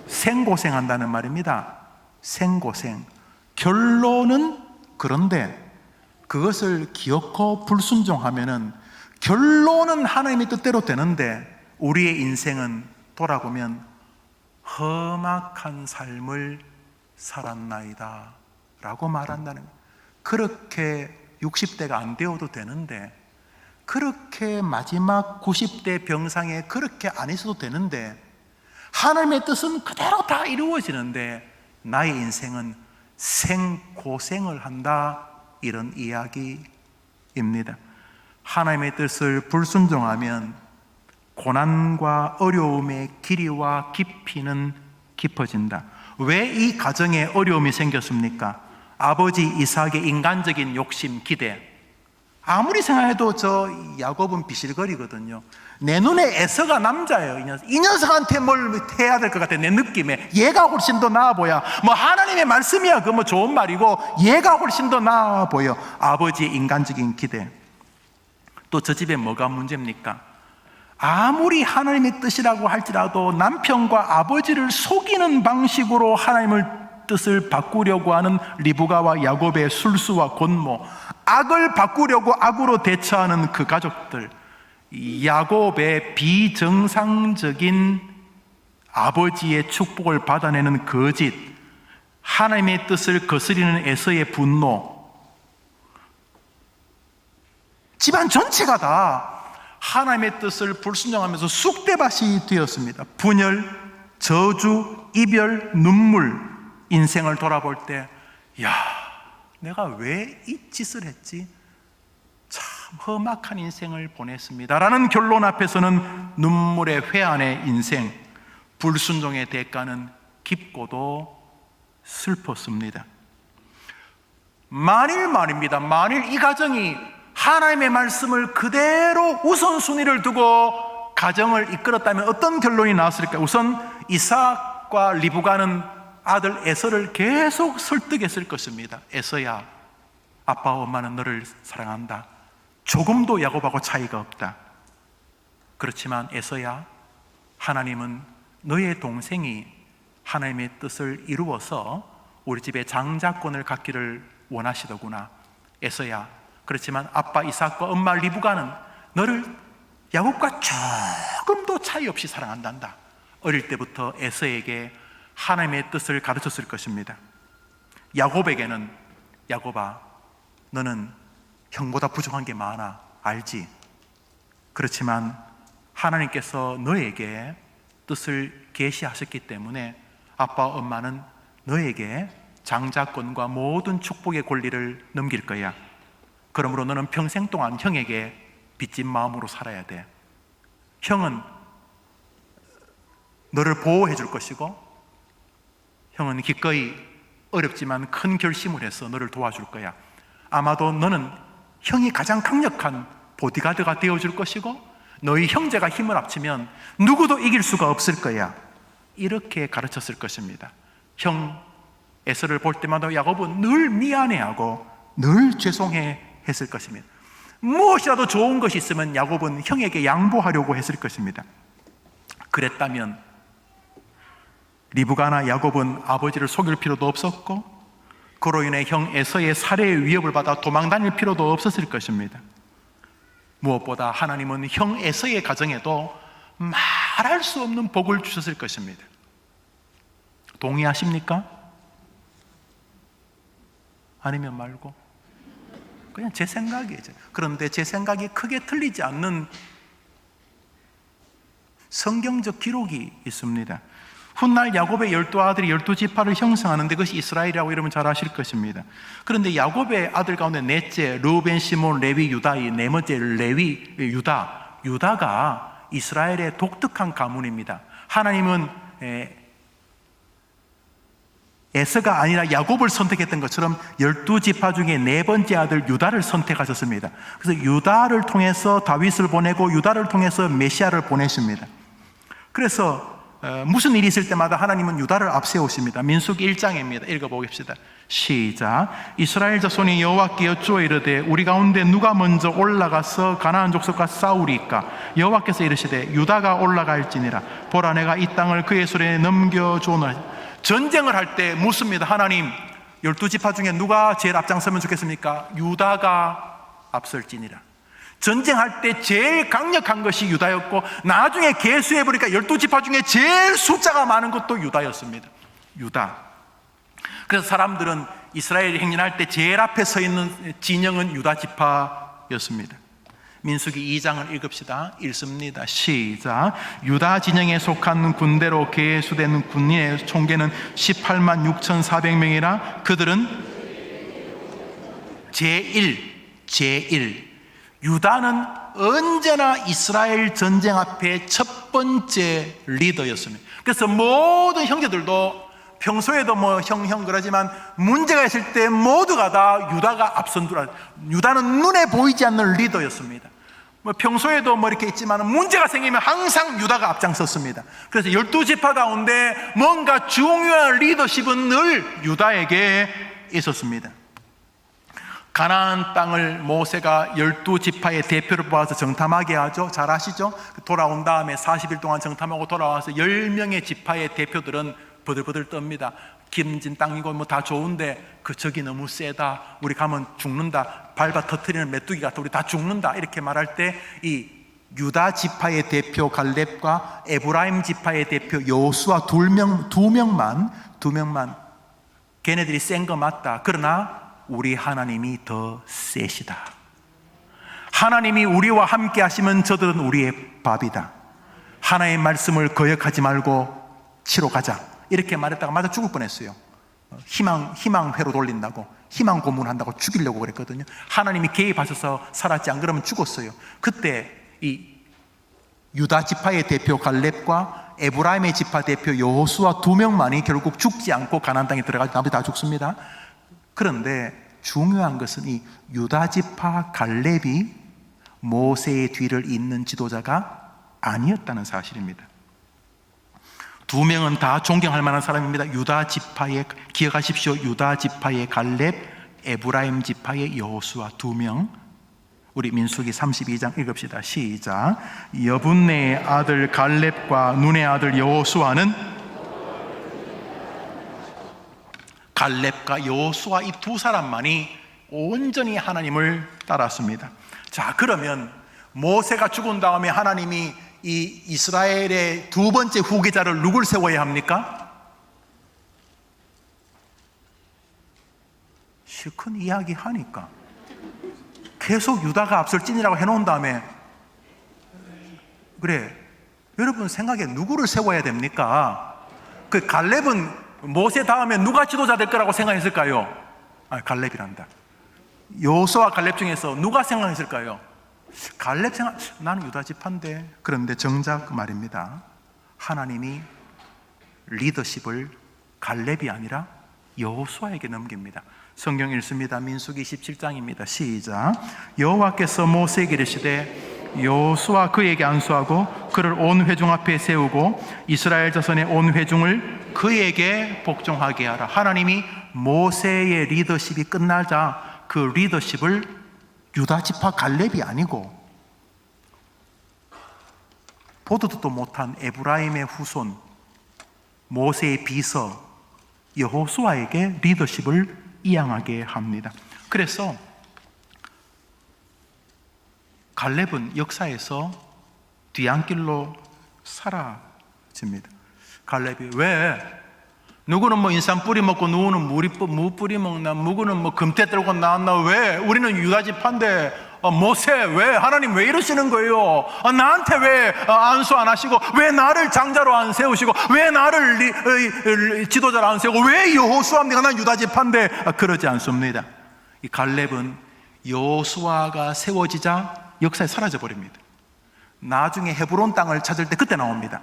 생고생한다는 말입니다. 생고생. 결론은 그런데 그것을 기어코 불순종하면은 결론은 하나님의 뜻대로 되는데 우리의 인생은 돌아보면 험악한 삶을 살았나이다 라고 말한다는 거예요. 그렇게 60대가 안 되어도 되는데, 그렇게 마지막 90대 병상에 그렇게 안 있어도 되는데, 하나님의 뜻은 그대로 다 이루어지는데 나의 인생은 생고생을 한다, 이런 이야기입니다. 하나님의 뜻을 불순종하면 고난과 어려움의 길이와 깊이는 깊어진다. 왜 이 가정에 어려움이 생겼습니까? 아버지 이삭의 인간적인 욕심, 기대. 아무리 생각해도 저 야곱은 비실거리거든요. 내 눈에 에서가 남자예요. 이 녀석한테 뭘 해야 될 것 같아. 내 느낌에 얘가 훨씬 더 나아 보여. 뭐 하나님의 말씀이야, 그 뭐 좋은 말이고 얘가 훨씬 더 나아 보여. 아버지의 인간적인 기대. 또 저 집에 뭐가 문제입니까? 아무리 하나님의 뜻이라고 할지라도 남편과 아버지를 속이는 방식으로 하나님의 뜻을 바꾸려고 하는 리브가와 야곱의 술수와 권모, 악을 바꾸려고 악으로 대처하는 그 가족들, 야곱의 비정상적인 아버지의 축복을 받아내는 거짓, 하나님의 뜻을 거스리는 에서의 분노, 집안 전체가 다 하나님의 뜻을 불순종하면서 쑥대밭이 되었습니다. 분열, 저주, 이별, 눈물. 인생을 돌아볼 때, 야, 내가 왜 이 짓을 했지? 참 험악한 인생을 보냈습니다 라는 결론 앞에서는 눈물의 회한의 인생, 불순종의 대가는 깊고도 슬펐습니다. 만일 말입니다, 만일 이 가정이 하나님의 말씀을 그대로 우선순위를 두고 가정을 이끌었다면 어떤 결론이 나왔을까? 우선 이삭과 리브가는 아들 에서를 계속 설득했을 것입니다. 에서야, 아빠와 엄마는 너를 사랑한다. 조금도 야곱하고 차이가 없다. 그렇지만 에서야, 하나님은 너의 동생이 하나님의 뜻을 이루어서 우리 집에 장자권을 갖기를 원하시더구나. 에서야, 그렇지만 아빠 이삭과 엄마 리브가는 너를 야곱과 조금도 차이 없이 사랑한단다. 어릴 때부터 에서에게 하나님의 뜻을 가르쳤을 것입니다. 야곱에게는, 야곱아, 너는 형보다 부족한 게 많아, 알지? 그렇지만 하나님께서 너에게 뜻을 계시하셨기 때문에 아빠 엄마는 너에게 장자권과 모든 축복의 권리를 넘길 거야. 그러므로 너는 평생 동안 형에게 빚진 마음으로 살아야 돼. 형은 너를 보호해 줄 것이고, 형은 기꺼이 어렵지만 큰 결심을 해서 너를 도와줄 거야. 아마도 너는 형이 가장 강력한 보디가드가 되어줄 것이고, 너희 형제가 힘을 합치면 누구도 이길 수가 없을 거야. 이렇게 가르쳤을 것입니다. 형 에서를 볼 때마다 야곱은 늘 미안해하고 늘 죄송해 했을 것입니다. 무엇이라도 좋은 것이 있으면 야곱은 형에게 양보하려고 했을 것입니다. 그랬다면 리브가나 야곱은 아버지를 속일 필요도 없었고, 그로 인해 형 에서의 살해의 위협을 받아 도망 다닐 필요도 없었을 것입니다. 무엇보다 하나님은 형 에서의 가정에도 말할 수 없는 복을 주셨을 것입니다. 동의하십니까? 아니면 말고? 그냥 제 생각이죠. 그런데 제 생각이 크게 틀리지 않는 성경적 기록이 있습니다. 훗날 야곱의 12아들이 12지파를 형성하는데 그것이 이스라엘이라고 이러면 잘 아실 것입니다. 그런데 야곱의 아들 가운데 넷째 르우벤, 시몬, 레위, 유다, 이 네 번째 레위, 유다가 이스라엘의 독특한 가문입니다. 하나님은 에서가 아니라 야곱을 선택했던 것처럼 12지파 중에 네 번째 아들 유다를 선택하셨습니다. 그래서 유다를 통해서 다윗을 보내고 유다를 통해서 메시아를 보내십니다. 그래서 무슨 일이 있을 때마다 하나님은 유다를 앞세우십니다. 민수기 1장입니다. 읽어보겠습니다. 시작. 이스라엘 자손이 여호와께 여쭈어 이르되 우리 가운데 누가 먼저 올라가서 가나안 족속과 싸우리까? 여호와께서 이르시되 유다가 올라갈지니라. 보라, 내가 이 땅을 그의 손에 넘겨주오노라. 전쟁을 할 때 묻습니다. 하나님, 12지파 중에 누가 제일 앞장서면 좋겠습니까? 유다가 앞설지니라. 전쟁할 때 제일 강력한 것이 유다였고, 나중에 계수해보니까 12지파 중에 제일 숫자가 많은 것도 유다였습니다. 유다. 그래서 사람들은 이스라엘이 행진할 때 제일 앞에 서 있는 진영은 유다 지파였습니다. 민수기 2장을 읽읍시다. 읽습니다. 시작. 유다 진영에 속한 군대로 계수되는 군인의 총계는 18만 6,400명이라 그들은 제1 유다는 언제나 이스라엘 전쟁 앞에 첫 번째 리더였습니다. 그래서 모든 형제들도 평소에도 뭐 형 그러지만 문제가 있을 때 모두가 다 유다가 앞선두라. 유다는 눈에 보이지 않는 리더였습니다. 뭐 평소에도 뭐 이렇게 있지만 문제가 생기면 항상 유다가 앞장섰습니다. 그래서 12지파 가운데 뭔가 중요한 리더십은 늘 유다에게 있었습니다. 가나안 땅을 모세가 12지파의 대표를 뽑아서 정탐하게 하죠. 잘 아시죠? 돌아온 다음에 40일 동안 정탐하고 돌아와서 10명의 지파의 대표들은 버들버들 떱니다. 기름진 땅이고 뭐 다 좋은데 그 적이 너무 세다. 우리 가면 죽는다. 밟아 터뜨리는 메뚜기 같아. 우리 다 죽는다. 이렇게 말할 때 이 유다 지파의 대표 갈렙과 에브라임 지파의 대표 여호수아 두 명만 걔네들이 센 거 맞다. 그러나 우리 하나님이 더 세시다. 하나님이 우리와 함께 하시면 저들은 우리의 밥이다. 하나님의 말씀을 거역하지 말고 치러 가자. 이렇게 말했다가 맞아 죽을 뻔했어요. 희망회로 돌린다고, 희망 고문한다고 죽이려고 그랬거든요. 하나님이 개입하셔서 살았지, 안 그러면 죽었어요. 그때 이 유다 지파의 대표 갈렙과 에브라임의 지파 대표 여호수아 2명만이 결국 죽지 않고 가나안 땅에 들어가서 나머지 다 죽습니다. 그런데 중요한 것은 이 유다 지파 갈렙이 모세의 뒤를 잇는 지도자가 아니었다는 사실입니다. 2명은 다 존경할 만한 사람입니다. 유다 지파의, 기억하십시오. 유다 지파의 갈렙, 에브라임 지파의 여호수아 2명. 우리 민수기 32장 읽읍시다. 시작. 여분네의 아들 갈렙과 눈의 아들 여호수아는, 갈렙과 여호수아 이 두 사람만이 온전히 하나님을 따랐습니다. 자, 그러면 모세가 죽은 다음에 하나님이 이 이스라엘의 두 번째 후계자를 누굴 세워야 합니까? 실컷 이야기하니까 계속 유다가 앞설진이라고 해놓은 다음에, 그래, 여러분 생각에 누구를 세워야 됩니까? 그 갈렙은 모세 다음에 누가 지도자 될 거라고 생각했을까요? 갈렙이란다. 여호수아 갈렙 중에서 누가 생각했을까요? 갈렙 생각, 나는 유다 지파인데. 그런데 정작 말입니다. 하나님이 리더십을 갈렙이 아니라 여호수아에게 넘깁니다. 성경 읽습니다. 민수기 17장입니다. 시작. 여호와께서 모세에게 이르시되 여호수아 그에게 안수하고 그를 온 회중 앞에 세우고 이스라엘 자손의 온 회중을 그에게 복종하게 하라. 하나님이 모세의 리더십이 끝나자 그 리더십을 유다 지파 갈렙이 아니고 보도 듣도 못한 에브라임의 후손 모세의 비서 여호수아에게 리더십을 이양하게 합니다. 그래서 갈렙은 역사에서 뒤안길로 사라집니다. 갈렙이 왜? 누구는 뭐 인삼 뿌리 먹고 누구는 무 뿌리 먹나, 누구는 뭐 금태 들고 나왔나, 왜? 우리는 유다 지파인데 모세 왜? 하나님 왜 이러시는 거예요? 나한테 왜 안수 안 하시고, 왜 나를 장자로 안 세우시고, 왜 나를 지도자로 안 세우고, 왜 여호수아입니까? 난 유다 지파인데. 그러지 않습니다. 이 갈렙은 여호수아가 세워지자 역사에 사라져 버립니다. 나중에 헤브론 땅을 찾을 때 그때 나옵니다.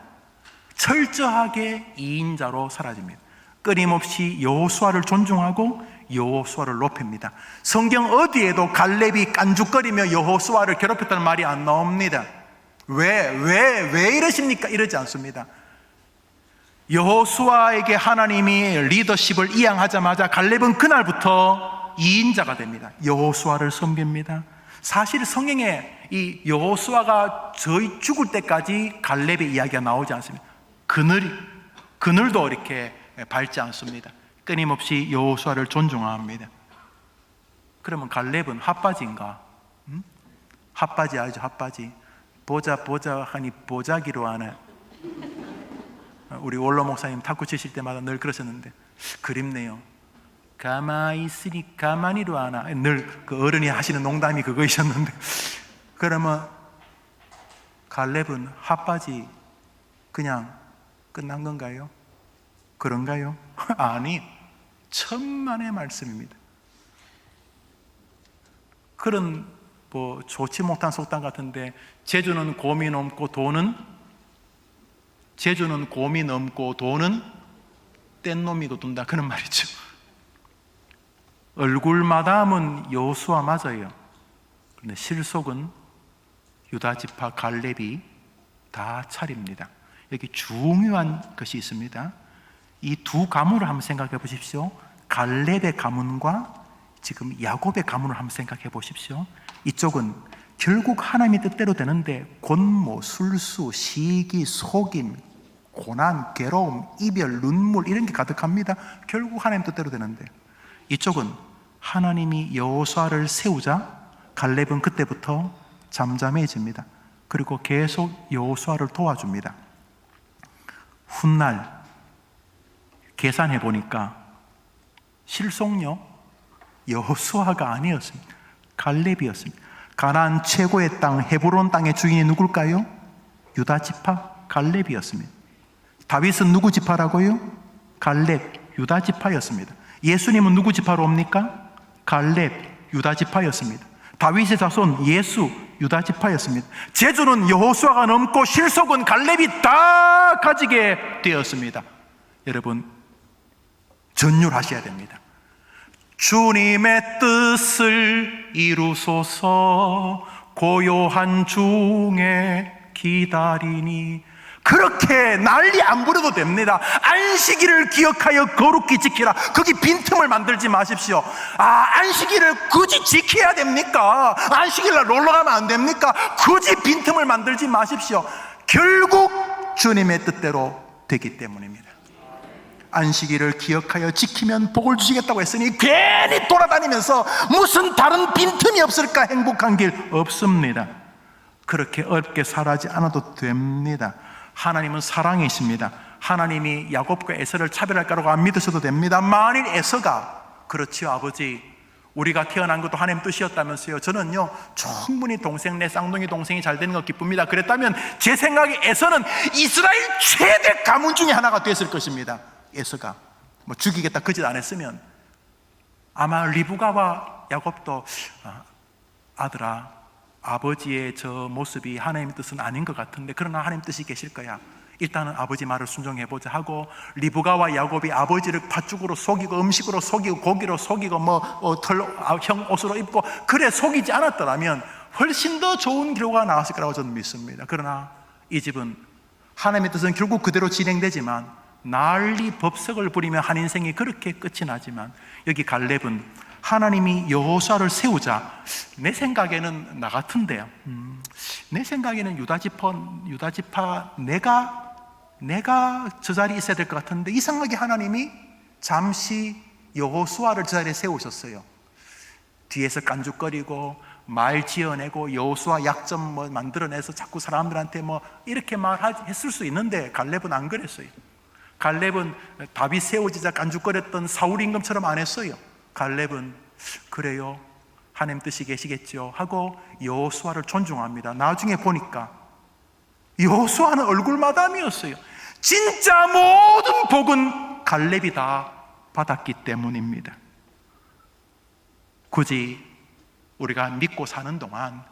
철저하게 2인자로 사라집니다. 끊임없이 여호수아를 존중하고 여호수아를 높입니다. 성경 어디에도 갈렙이 깐죽거리며 여호수아를 괴롭혔다는 말이 안 나옵니다. 왜 이러십니까? 이러지 않습니다. 여호수아에게 하나님이 리더십을 이양하자마자 갈렙은 그날부터 2인자가 됩니다. 여호수아를 섬깁니다. 사실 성경에 이 여호수아가 저희 죽을 때까지 갈렙의 이야기가 나오지 않습니다. 그늘도 이렇게 밟지 않습니다. 끊임없이 여호수아를 존중합니다. 그러면 갈렙은 핫바지인가? 핫바지 알죠? 핫바지. 보자 하니 보자기로 하네. 우리 원로 목사님 탁구 치실 때마다 늘 그러셨는데 그립네요. 가만히 있으니 가만히로 하나. 늘 그 어른이 하시는 농담이 그거이셨는데, 그러면 갈렙은 핫바지 그냥 끝난 건가요? 그런가요? 아니, 천만의 말씀입니다. 그런 좋지 못한 속담 같은데, 재주는 곰이 넘고 돈은 뗀놈이 둔다, 그런 말이죠. 얼굴 마담은 여호수아 맞아요. 그런데 실속은 유다지파 갈렙이 다 차립니다. 여기 중요한 것이 있습니다. 이 두 가문을 한번 생각해 보십시오. 갈렙의 가문과 지금 야곱의 가문을 한번 생각해 보십시오. 이쪽은 결국 하나님의 뜻대로 되는데 권모, 술수, 시기, 속임, 고난, 괴로움, 이별, 눈물 이런 게 가득합니다. 결국 하나님 뜻대로 되는데, 이쪽은 하나님이 여호수아를 세우자 갈렙은 그때부터 잠잠해집니다. 그리고 계속 여호수아를 도와줍니다. 훗날 계산해 보니까 실속요 여호수아가 아니었습니다. 갈렙이었습니다. 가나안 최고의 땅 헤브론 땅의 주인이 누굴까요? 유다 지파 갈렙이었습니다. 다윗은 누구 지파라고요? 갈렙 유다 지파였습니다. 예수님은 누구 지파로 옵니까? 갈렙 유다 지파였습니다. 다윗의 자손 예수 유다 지파였습니다. 재주는 여호수아가 넘고 실속은 갈렙이 다 가지게 되었습니다. 여러분, 전율하셔야 됩니다. 주님의 뜻을 이루소서 고요한 중에 기다리니. 그렇게 난리 안 부려도 됩니다. 안식일을 기억하여 거룩히 지키라. 거기 빈틈을 만들지 마십시오. 안식일을 굳이 지켜야 됩니까? 안식일날 놀러 가면 안 됩니까? 굳이 빈틈을 만들지 마십시오. 결국 주님의 뜻대로 되기 때문입니다. 안식일을 기억하여 지키면 복을 주시겠다고 했으니 괜히 돌아다니면서 무슨 다른 빈틈이 없을까? 행복한 길 없습니다. 그렇게 어렵게 살아지 않아도 됩니다. 하나님은 사랑이십니다. 하나님이 야곱과 에서를 차별할 거라고 안 믿으셔도 됩니다. 만일 에서가 그렇지요 아버지, 우리가 태어난 것도 하나님 뜻이었다면서요. 저는요 충분히 내 쌍둥이 동생이 잘 되는 거 기쁩니다. 그랬다면 제 생각에 에서는 이스라엘 최대 가문 중에 하나가 됐을 것입니다. 에서가 죽이겠다 그 짓 안 했으면 아마 리브가와 야곱도 아들아, 아버지의 저 모습이 하나님의 뜻은 아닌 것 같은데 그러나 하나님 뜻이 계실 거야. 일단은 아버지 말을 순종해보자 하고 리브가와 야곱이 아버지를 팥죽으로 속이고 음식으로 속이고 고기로 속이고 형 옷으로 입고 그래 속이지 않았더라면 훨씬 더 좋은 결과가 나왔을 거라고 저는 믿습니다. 그러나 이 집은 하나님의 뜻은 결국 그대로 진행되지만 난리 법석을 부리며 한 인생이 그렇게 끝이 나지만, 여기 갈렙은 하나님이 여호수아를 세우자 내 생각에는 나 같은데요. 내 생각에는 유다지파 내가 저 자리에 있어야 될 것 같은데 이상하게 하나님이 잠시 여호수아를 저 자리에 세우셨어요. 뒤에서 깐죽거리고 말 지어내고 여호수아 약점 만들어내서 자꾸 사람들한테 이렇게 말했을 수 있는데 갈렙은 안 그랬어요. 갈렙은 다윗 세워지자 깐죽거렸던 사울 임금처럼 안 했어요. 갈렙은 그래요, 하나님 뜻이 계시겠죠 하고 여호수아를 존중합니다. 나중에 보니까 여호수아는 얼굴마담이었어요. 진짜 모든 복은 갈렙이 다 받았기 때문입니다. 굳이 우리가 믿고 사는 동안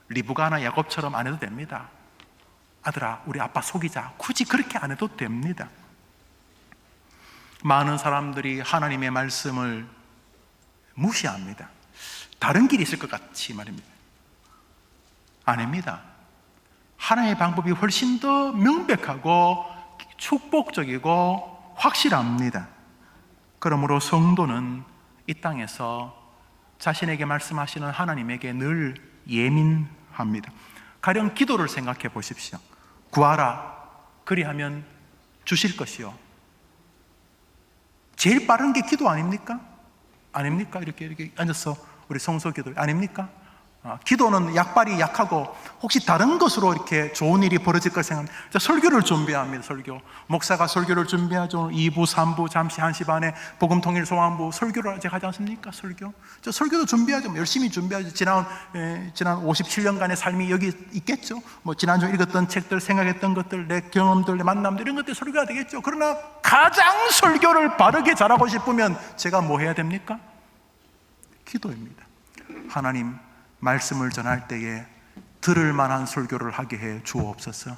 리브가나 야곱처럼 안 해도 됩니다. 아들아, 우리 아빠 속이자. 굳이 그렇게 안 해도 됩니다. 많은 사람들이 하나님의 말씀을 무시합니다. 다른 길이 있을 것 같이 말입니다. 아닙니다. 하나님의 방법이 훨씬 더 명백하고 축복적이고 확실합니다. 그러므로 성도는 이 땅에서 자신에게 말씀하시는 하나님에게 늘 예민합니다. 가령 기도를 생각해 보십시오. 구하라, 그리하면 주실 것이요. 제일 빠른 게 기도 아닙니까? 아닙니까? 이렇게 앉아서 우리 성서 기도 아닙니까? 기도는 약발이 약하고 혹시 다른 것으로 이렇게 좋은 일이 벌어질 걸 생각합니다. 설교를 준비합니다. 설교. 목사가 설교를 준비하죠. 2부, 3부, 잠시 1시 반에 복음통일 소환부 설교를 제가 하지 않습니까? 설교. 저 설교도 준비하죠. 열심히 준비하죠. 지난 57년간의 삶이 여기 있겠죠. 지난주에 읽었던 책들, 생각했던 것들, 내 경험들, 내 만남들 이런 것들 설교가 되겠죠. 그러나 가장 설교를 바르게 잘하고 싶으면 제가 뭐 해야 됩니까? 기도입니다. 하나님, 말씀을 전할 때에 들을 만한 설교를 하게 해 주옵소서.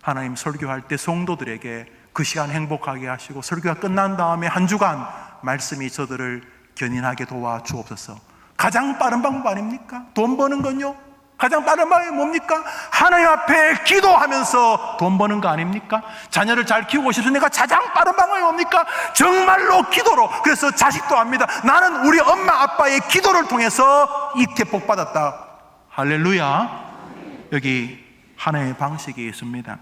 하나님, 설교할 때 성도들에게 그 시간 행복하게 하시고 설교가 끝난 다음에 한 주간 말씀이 저들을 견인하게 도와 주옵소서. 가장 빠른 방법 아닙니까? 돈 버는 건요? 가장 빠른 방법이 뭡니까? 하나님 앞에 기도하면서 돈 버는 거 아닙니까? 자녀를 잘 키우고 싶으니까 가장 빠른 방법이 뭡니까? 정말로 기도로. 그래서 자식도 압니다. 나는 우리 엄마 아빠의 기도를 통해서 이렇게 복 받았다. 할렐루야. 여기 하나의 방식이 있습니다.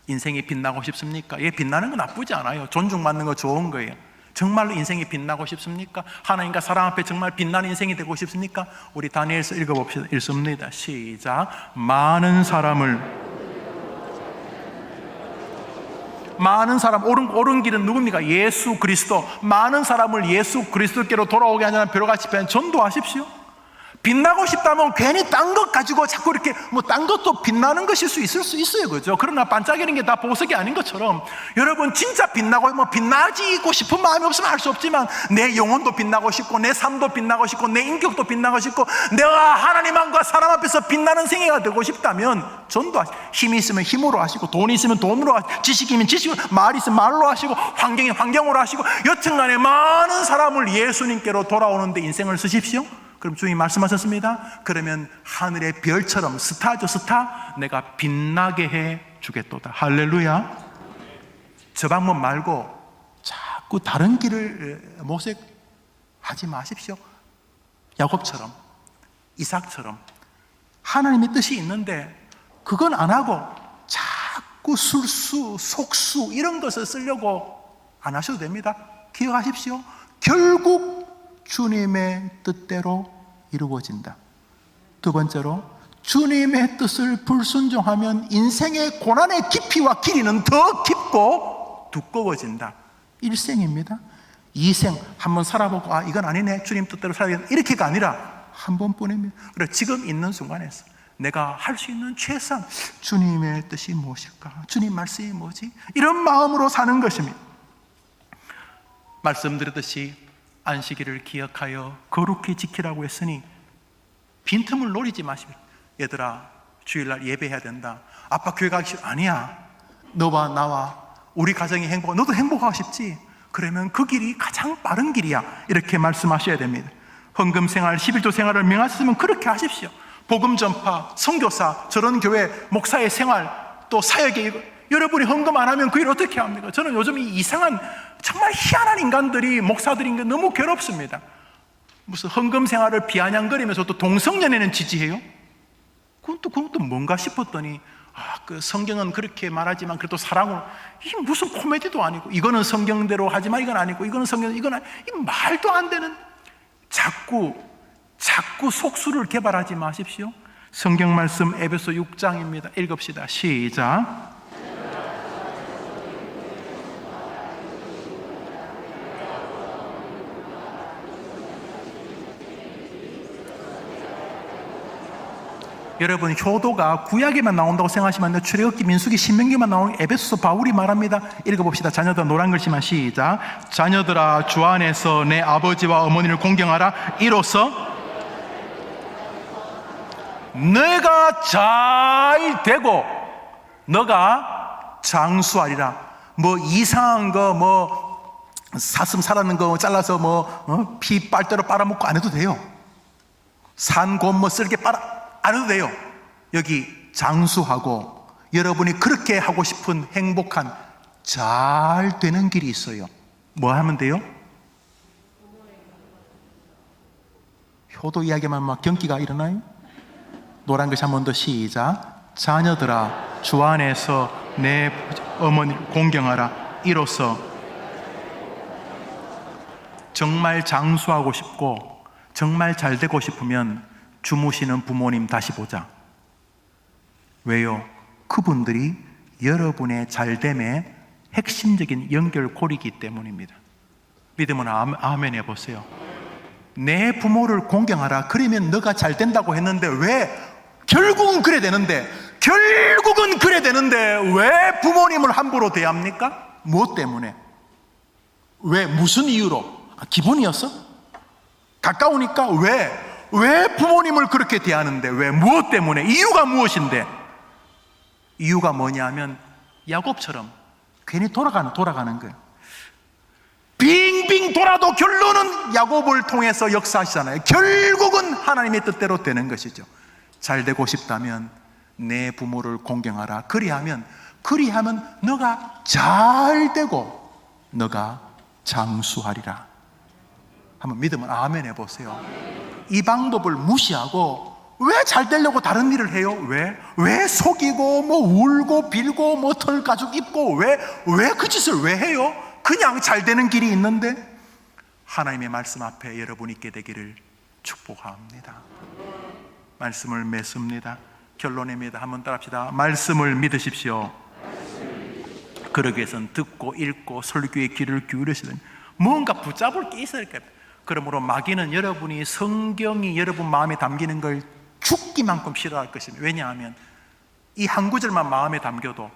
인생이 빛나고 싶습니까? 예, 빛나는 거 나쁘지 않아요. 존중받는 거 좋은 거예요. 정말로 인생이 빛나고 싶습니까? 하나님과 사람 앞에 정말 빛나는 인생이 되고 싶습니까? 우리 다니엘서 읽어봅시다. 읽습니다. 시작. 많은 사람, 옳은 길은 누굽니까? 예수 그리스도. 많은 사람을 예수 그리스도께로 돌아오게 하자는 벼락같이 전도하십시오. 빛나고 싶다면 괜히 딴 것 가지고 자꾸 이렇게 딴 것도 빛나는 것일 수 있을 수 있어요. 그죠? 그러나 반짝이는 게 다 보석이 아닌 것처럼 여러분 진짜 빛나고 빛나지고 싶은 마음이 없으면 할 수 없지만 내 영혼도 빛나고 싶고 내 삶도 빛나고 싶고 내 인격도 빛나고 싶고 내가 하나님과 사람 앞에서 빛나는 생애가 되고 싶다면 전도하시고 힘이 있으면 힘으로 하시고 돈이 있으면 돈으로 하시고 지식이면 지식으로 말이 있으면 말로 하시고 환경이면 환경으로 하시고 여튼간에 많은 사람을 예수님께로 돌아오는데 인생을 쓰십시오. 그럼 주님 말씀하셨습니다. 그러면 하늘의 별처럼 스타죠, 스타. 내가 빛나게 해 주겠도다. 할렐루야. 저 방법 말고 자꾸 다른 길을 모색하지 마십시오. 야곱처럼, 이삭처럼 하나님의 뜻이 있는데 그건 안 하고 자꾸 술수, 속수 이런 것을 쓰려고 안 하셔도 됩니다. 기억하십시오. 결국 주님의 뜻대로 이루어진다. 두 번째로, 주님의 뜻을 불순종하면 인생의 고난의 깊이와 길이는 더 깊고 두꺼워진다. 일생입니다. 이생 한번 살아보고 이건 아니네, 주님 뜻대로 살아야겠다, 이렇게가 아니라 한 번뿐입니다. 그래, 지금 있는 순간에서 내가 할 수 있는 최선, 주님의 뜻이 무엇일까? 주님 말씀이 뭐지? 이런 마음으로 사는 것입니다. 말씀드렸듯이 안식일을 기억하여 거룩히 지키라고 했으니 빈틈을 노리지 마십시오. 얘들아, 주일날 예배해야 된다. 아빠 교회 가기 싫어. 아니야, 너와 나와 우리 가정이 행복하고 너도 행복하고 싶지? 그러면 그 길이 가장 빠른 길이야. 이렇게 말씀하셔야 됩니다. 헌금 생활, 11조 생활을 명하셨으면 그렇게 하십시오. 복음 전파, 선교사, 저런 교회 목사의 생활, 또 사역의 여러분이 헌금 안 하면 그 일 어떻게 합니까? 저는 요즘 이 이상한 정말 희한한 인간들이 목사들인 게 너무 괴롭습니다. 무슨 헌금 생활을 비아냥거리면서 또 동성연애는 지지해요? 그건 또 뭔가 싶었더니 그 성경은 그렇게 말하지만 그래도 사랑으로, 이게 무슨 코미디도 아니고, 이거는 성경대로 하지만 이건 아니고, 이거는 성경, 이건 아니, 이 말도 안 되는, 자꾸 속수를 개발하지 마십시오. 성경 말씀 에베소 6장입니다. 읽읍시다. 시작. 여러분, 효도가 구약에만 나온다고 생각하시면 안 돼요. 출애굽기, 민수기, 신명기만 나오는 에베소서 바울이 말합니다. 읽어봅시다. 자녀들아, 노란 글씨만 시작. 자녀들아, 주 안에서 내 아버지와 어머니를 공경하라. 이로써 너가 잘 되고 너가 장수하리라. 뭐 이상한 거, 뭐 사슴 살아있는 거 잘라서 뭐 피 빨대로 빨아먹고 안 해도 돼요. 산곰 뭐 쓸개 빨아 안 해도 돼요. 여기 장수하고 여러분이 그렇게 하고 싶은 행복한 잘 되는 길이 있어요. 뭐 하면 돼요? 효도 이야기만 막 경기가 일어나요? 노란 글씨 한 번 더 시작. 자녀들아 주 안에서 내 어머니 공경하라. 이로써 정말 장수하고 싶고 정말 잘 되고 싶으면 주무시는 부모님 다시 보자. 왜요? 그분들이 여러분의 잘됨의 핵심적인 연결고리이기 때문입니다. 믿으면 아멘 해보세요. 내 부모를 공경하라. 그러면 너가 잘 된다고 했는데 왜 결국은 그래 되는데 왜 부모님을 함부로 대합니까? 무엇 때문에? 왜? 무슨 이유로? 기분이었어? 가까우니까? 왜 부모님을 그렇게 대하는데? 왜? 무엇 때문에? 이유가 무엇인데? 이유가 뭐냐면 야곱처럼 괜히 돌아가는 거예요. 빙빙 돌아도 결론은 야곱을 통해서 역사하시잖아요. 결국은 하나님의 뜻대로 되는 것이죠. 잘 되고 싶다면 내 부모를 공경하라. 그리하면 너가 잘 되고 너가 장수하리라. 한번 믿으면 아멘 해보세요. 이 방법을 무시하고 왜 잘 되려고 다른 일을 해요? 왜 속이고 뭐 울고 빌고 뭐 털 가죽 입고 왜 그 짓을 왜 해요? 그냥 잘 되는 길이 있는데. 하나님의 말씀 앞에 여러분 있게 되기를 축복합니다. 말씀을 맺습니다. 결론입니다. 한번 따라합시다. 말씀을 믿으십시오. 그러기 위해서는 듣고 읽고 설교의 귀를 기울이시는 뭔가 붙잡을 게 있어야 할 거예요. 그러므로 마귀는 여러분이 성경이 여러분 마음에 담기는 걸 죽기만큼 싫어할 것입니다. 왜냐하면 이 한 구절만 마음에 담겨도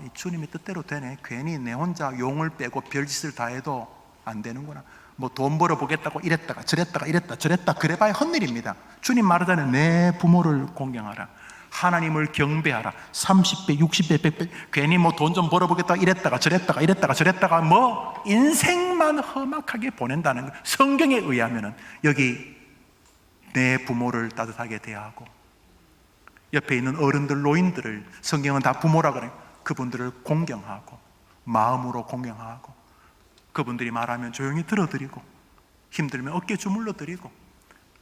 이 주님의 뜻대로 되네. 괜히 내 혼자 용을 빼고 별짓을 다 해도 안 되는구나. 뭐 돈 벌어보겠다고 이랬다가 저랬다 그래봐야 헛일입니다. 주님 말하자면 내 부모를 공경하라. 하나님을 경배하라. 30배 60배 100배 괜히 뭐 돈 좀 벌어보겠다가 이랬다가 저랬다가 뭐 인생만 험악하게 보낸다는 거. 성경에 의하면은 여기 내 부모를 따뜻하게 대하고 옆에 있는 어른들 노인들을 성경은 다 부모라 그래요. 그분들을 공경하고 마음으로 공경하고 그분들이 말하면 조용히 들어드리고 힘들면 어깨 주물러 드리고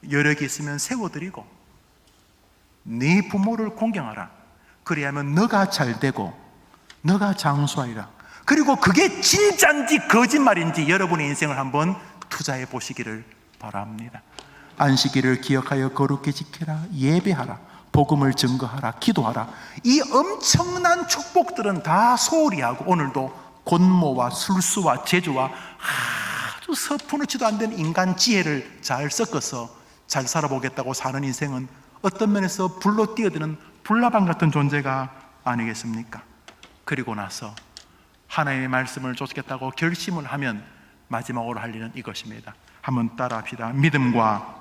여력이 있으면 세워드리고 네 부모를 공경하라. 그리하면 너가 잘 되고 너가 장수하리라. 그리고 그게 진짜인지 거짓말인지 여러분의 인생을 한번 투자해 보시기를 바랍니다. 안식일을 기억하여 거룩히 지키라. 예배하라. 복음을 증거하라. 기도하라. 이 엄청난 축복들은 다 소홀히 하고 오늘도 곤모와 술수와 재주와 아주 서푼치도 안 되는 인간 지혜를 잘 섞어서 잘 살아보겠다고 사는 인생은 어떤 면에서 불로 뛰어드는 불나방 같은 존재가 아니겠습니까? 그리고 나서 하나님의 말씀을 쫓겠다고 결심을 하면 마지막으로 할 일은 이것입니다. 한번 따라합시다. 믿음과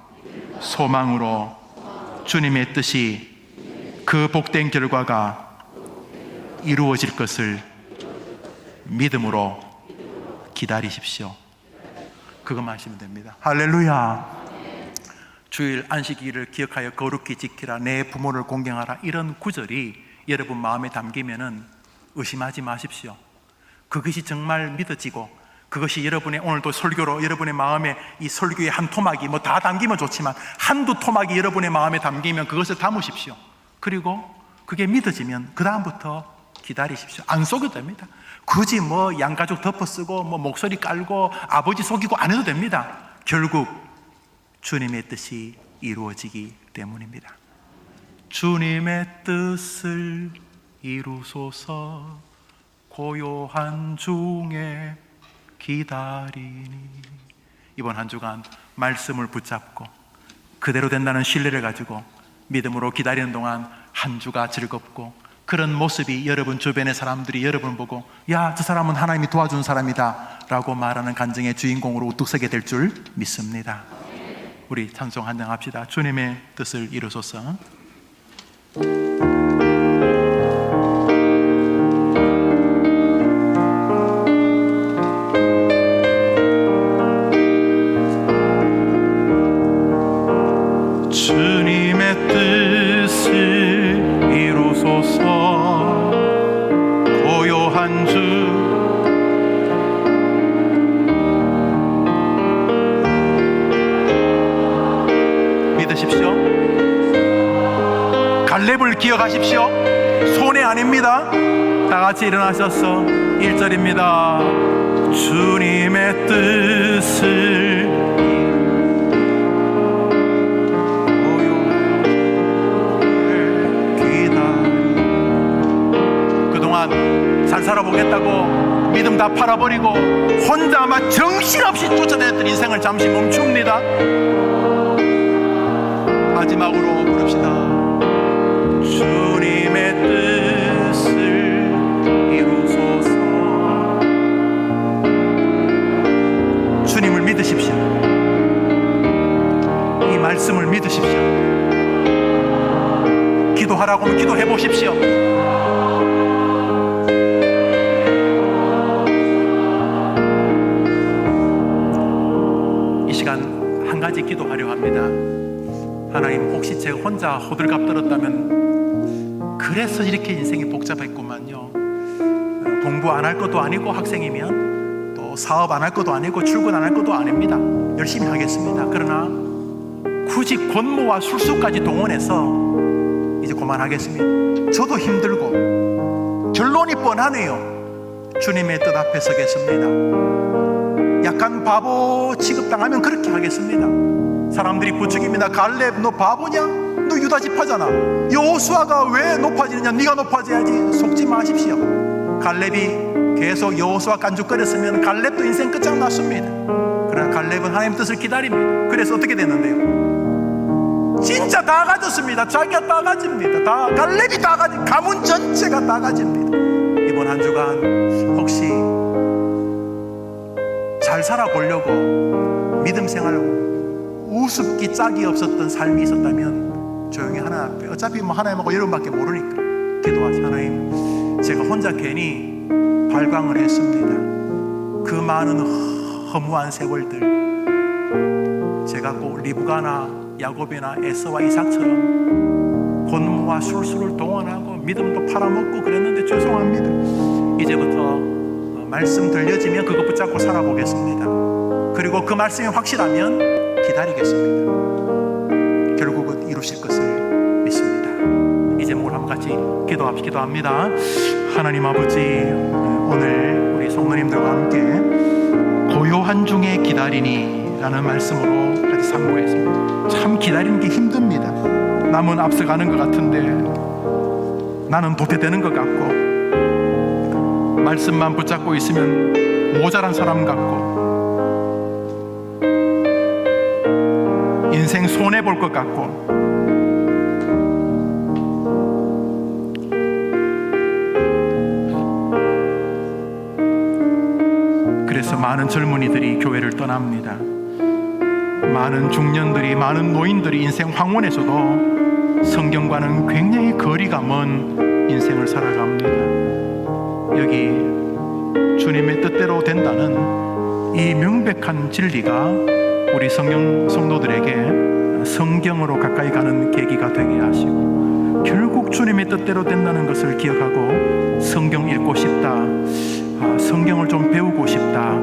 소망으로 주님의 뜻이 그 복된 결과가 이루어질 것을 믿음으로 기다리십시오. 그것만 하시면 됩니다. 할렐루야. 주일 안식일을 기억하여 거룩히 지키라. 내 부모를 공경하라. 이런 구절이 여러분 마음에 담기면은 의심하지 마십시오. 그것이 정말 믿어지고 그것이 여러분의 오늘도 설교로 여러분의 마음에 이 설교의 한 토막이 뭐 다 담기면 좋지만 한두 토막이 여러분의 마음에 담기면 그것을 담으십시오. 그리고 그게 믿어지면 그 다음부터 기다리십시오. 안 속여도 됩니다. 굳이 뭐 양가죽 덮어쓰고 뭐 목소리 깔고 아버지 속이고 안 해도 됩니다. 결국 주님의 뜻이 이루어지기 때문입니다. 주님의 뜻을 이루소서. 고요한 중에 기다리니. 이번 한 주간 말씀을 붙잡고 그대로 된다는 신뢰를 가지고 믿음으로 기다리는 동안 한 주가 즐겁고 그런 모습이 여러분 주변의 사람들이 여러분 보고 야, 저 사람은 하나님이 도와준 사람이다 라고 말하는 간증의 주인공으로 우뚝 서게 될 줄 믿습니다. 우리 찬송 한장 합시다. 주님의 뜻을 이루소서. 이루소서. 고요한 주 믿으십시오. 갈렙을 기억하십시오. 손해 아닙니다. 다 같이 일어나셔서 1절입니다. 주님의 뜻을 잘 살아보겠다고 믿음 다 팔아버리고 혼자 막 정신없이 쫓아다녔던 인생을 잠시 멈춥니다. 마지막으로 부릅시다. 주님의 뜻을 이루소서. 주님을 믿으십시오. 이 말씀을 믿으십시오. 기도하라고 하면 기도해 보십시오. 한 가지 기도하려 합니다. 하나님, 혹시 제가 혼자 호들갑 떨었다면 그래서 이렇게 인생이 복잡했구만요. 공부 안 할 것도 아니고 학생이면 또 사업 안 할 것도 아니고 출근 안 할 것도 아닙니다. 열심히 하겠습니다. 그러나 굳이 권모와 술수까지 동원해서 이제 그만하겠습니다. 저도 힘들고 결론이 뻔하네요. 주님의 뜻 앞에 서겠습니다. 약간 바보 취급당하면 그렇게 하겠습니다. 사람들이 부추깁니다. 갈렙, 너 바보냐? 너 유다 지파잖아. 여호수아가 왜 높아지느냐? 네가 높아져야지. 속지 마십시오. 갈렙이 계속 여호수아 깐죽거렸으면 갈렙도 인생 끝장났습니다. 그러나 갈렙은 하나님 뜻을 기다립니다. 그래서 어떻게 됐는데요? 진짜 다 가졌습니다. 자기가 다 가집니다. 다 갈렙이 다 가지. 가문 전체가 다 가집니다. 이번 한 주간 혹시 잘 살아보려고 믿음 생활 우습기 짝이 없었던 삶이 있었다면 조용히 하나 앞에, 어차피 뭐 하나님하고 여러분밖에 모르니까 기도하세요. 하나님, 제가 혼자 괜히 발광을 했습니다. 그 많은 허무한 세월들 제가 꼭 리브가나 야곱이나 에서와 이삭처럼 권모와 술수를 동원하고 믿음도 팔아먹고 그랬는데 죄송합니다. 이제부터 말씀 들려지면 그거 붙잡고 살아보겠습니다. 그리고 그 말씀이 확실하면 기다리겠습니다. 결국은 이루실 것을 믿습니다. 이제 뭘 한번 같이 기도합니다. 하나님 아버지, 오늘 우리 성도님들과 함께 고요한 중에 기다리니 라는 말씀으로 같이 상고했습니다. 참 기다리는 게 힘듭니다. 남은 앞서가는 것 같은데 나는 도태되는 것 같고, 말씀만 붙잡고 있으면 모자란 사람 같고, 인생 손해볼 것 같고, 그래서 많은 젊은이들이 교회를 떠납니다. 많은 중년들이, 많은 노인들이 인생 황혼에서도 성경과는 굉장히 거리가 먼 인생을 살아갑니다. 여기 주님의 뜻대로 된다는 이 명백한 진리가 우리 성도들에게 성경으로 가까이 가는 계기가 되게 하시고, 결국 주님의 뜻대로 된다는 것을 기억하고 성경 읽고 싶다, 성경을 좀 배우고 싶다,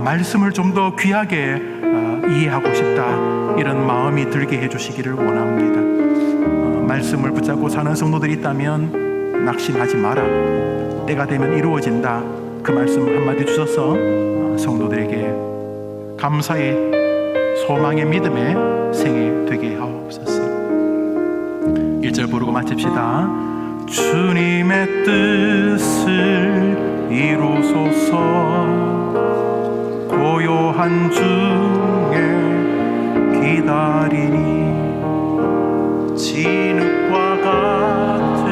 말씀을 좀 더 귀하게 이해하고 싶다, 이런 마음이 들게 해주시기를 원합니다. 말씀을 붙잡고 사는 성도들이 있다면 낙심하지 마라. 때가 되면 이루어진다. 그 말씀 한마디 주셔서 성도들에게 감사의, 소망의, 믿음의 생애 되게 하옵소서. 1절 부르고 마칩시다. 주님의 뜻을 이루소서. 고요한 중에 기다리니 진흙과 같은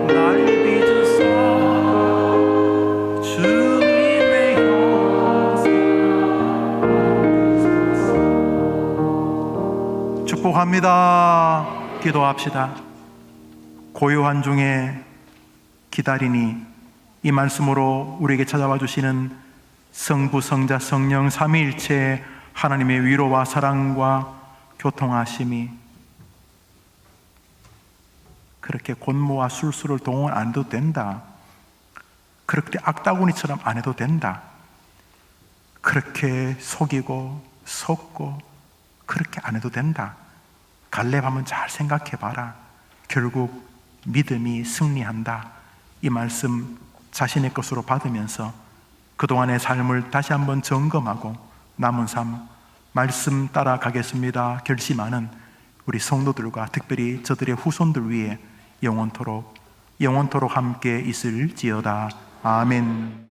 날 빚으사 주님의 형상 축복합니다. 기도합시다. 고요한 중에 기다리니, 이 말씀으로 우리에게 찾아와 주시는 성부, 성자, 성령 삼위일체 하나님의 위로와 사랑과 교통하심이 그 그렇게 곤모와 술수를 동원 안 해도 된다. 그렇게 악다구니처럼 안 해도 된다. 그렇게 속이고 속고 그렇게 안 해도 된다. 갈렙 한번 잘 생각해 봐라. 결국 믿음이 승리한다. 이 말씀 자신의 것으로 받으면서 그동안의 삶을 다시 한번 점검하고 남은 삶 말씀 따라가겠습니다 결심하는 우리 성도들과 특별히 저들의 후손들 위해 영원토록 함께 있을지어다. 아멘.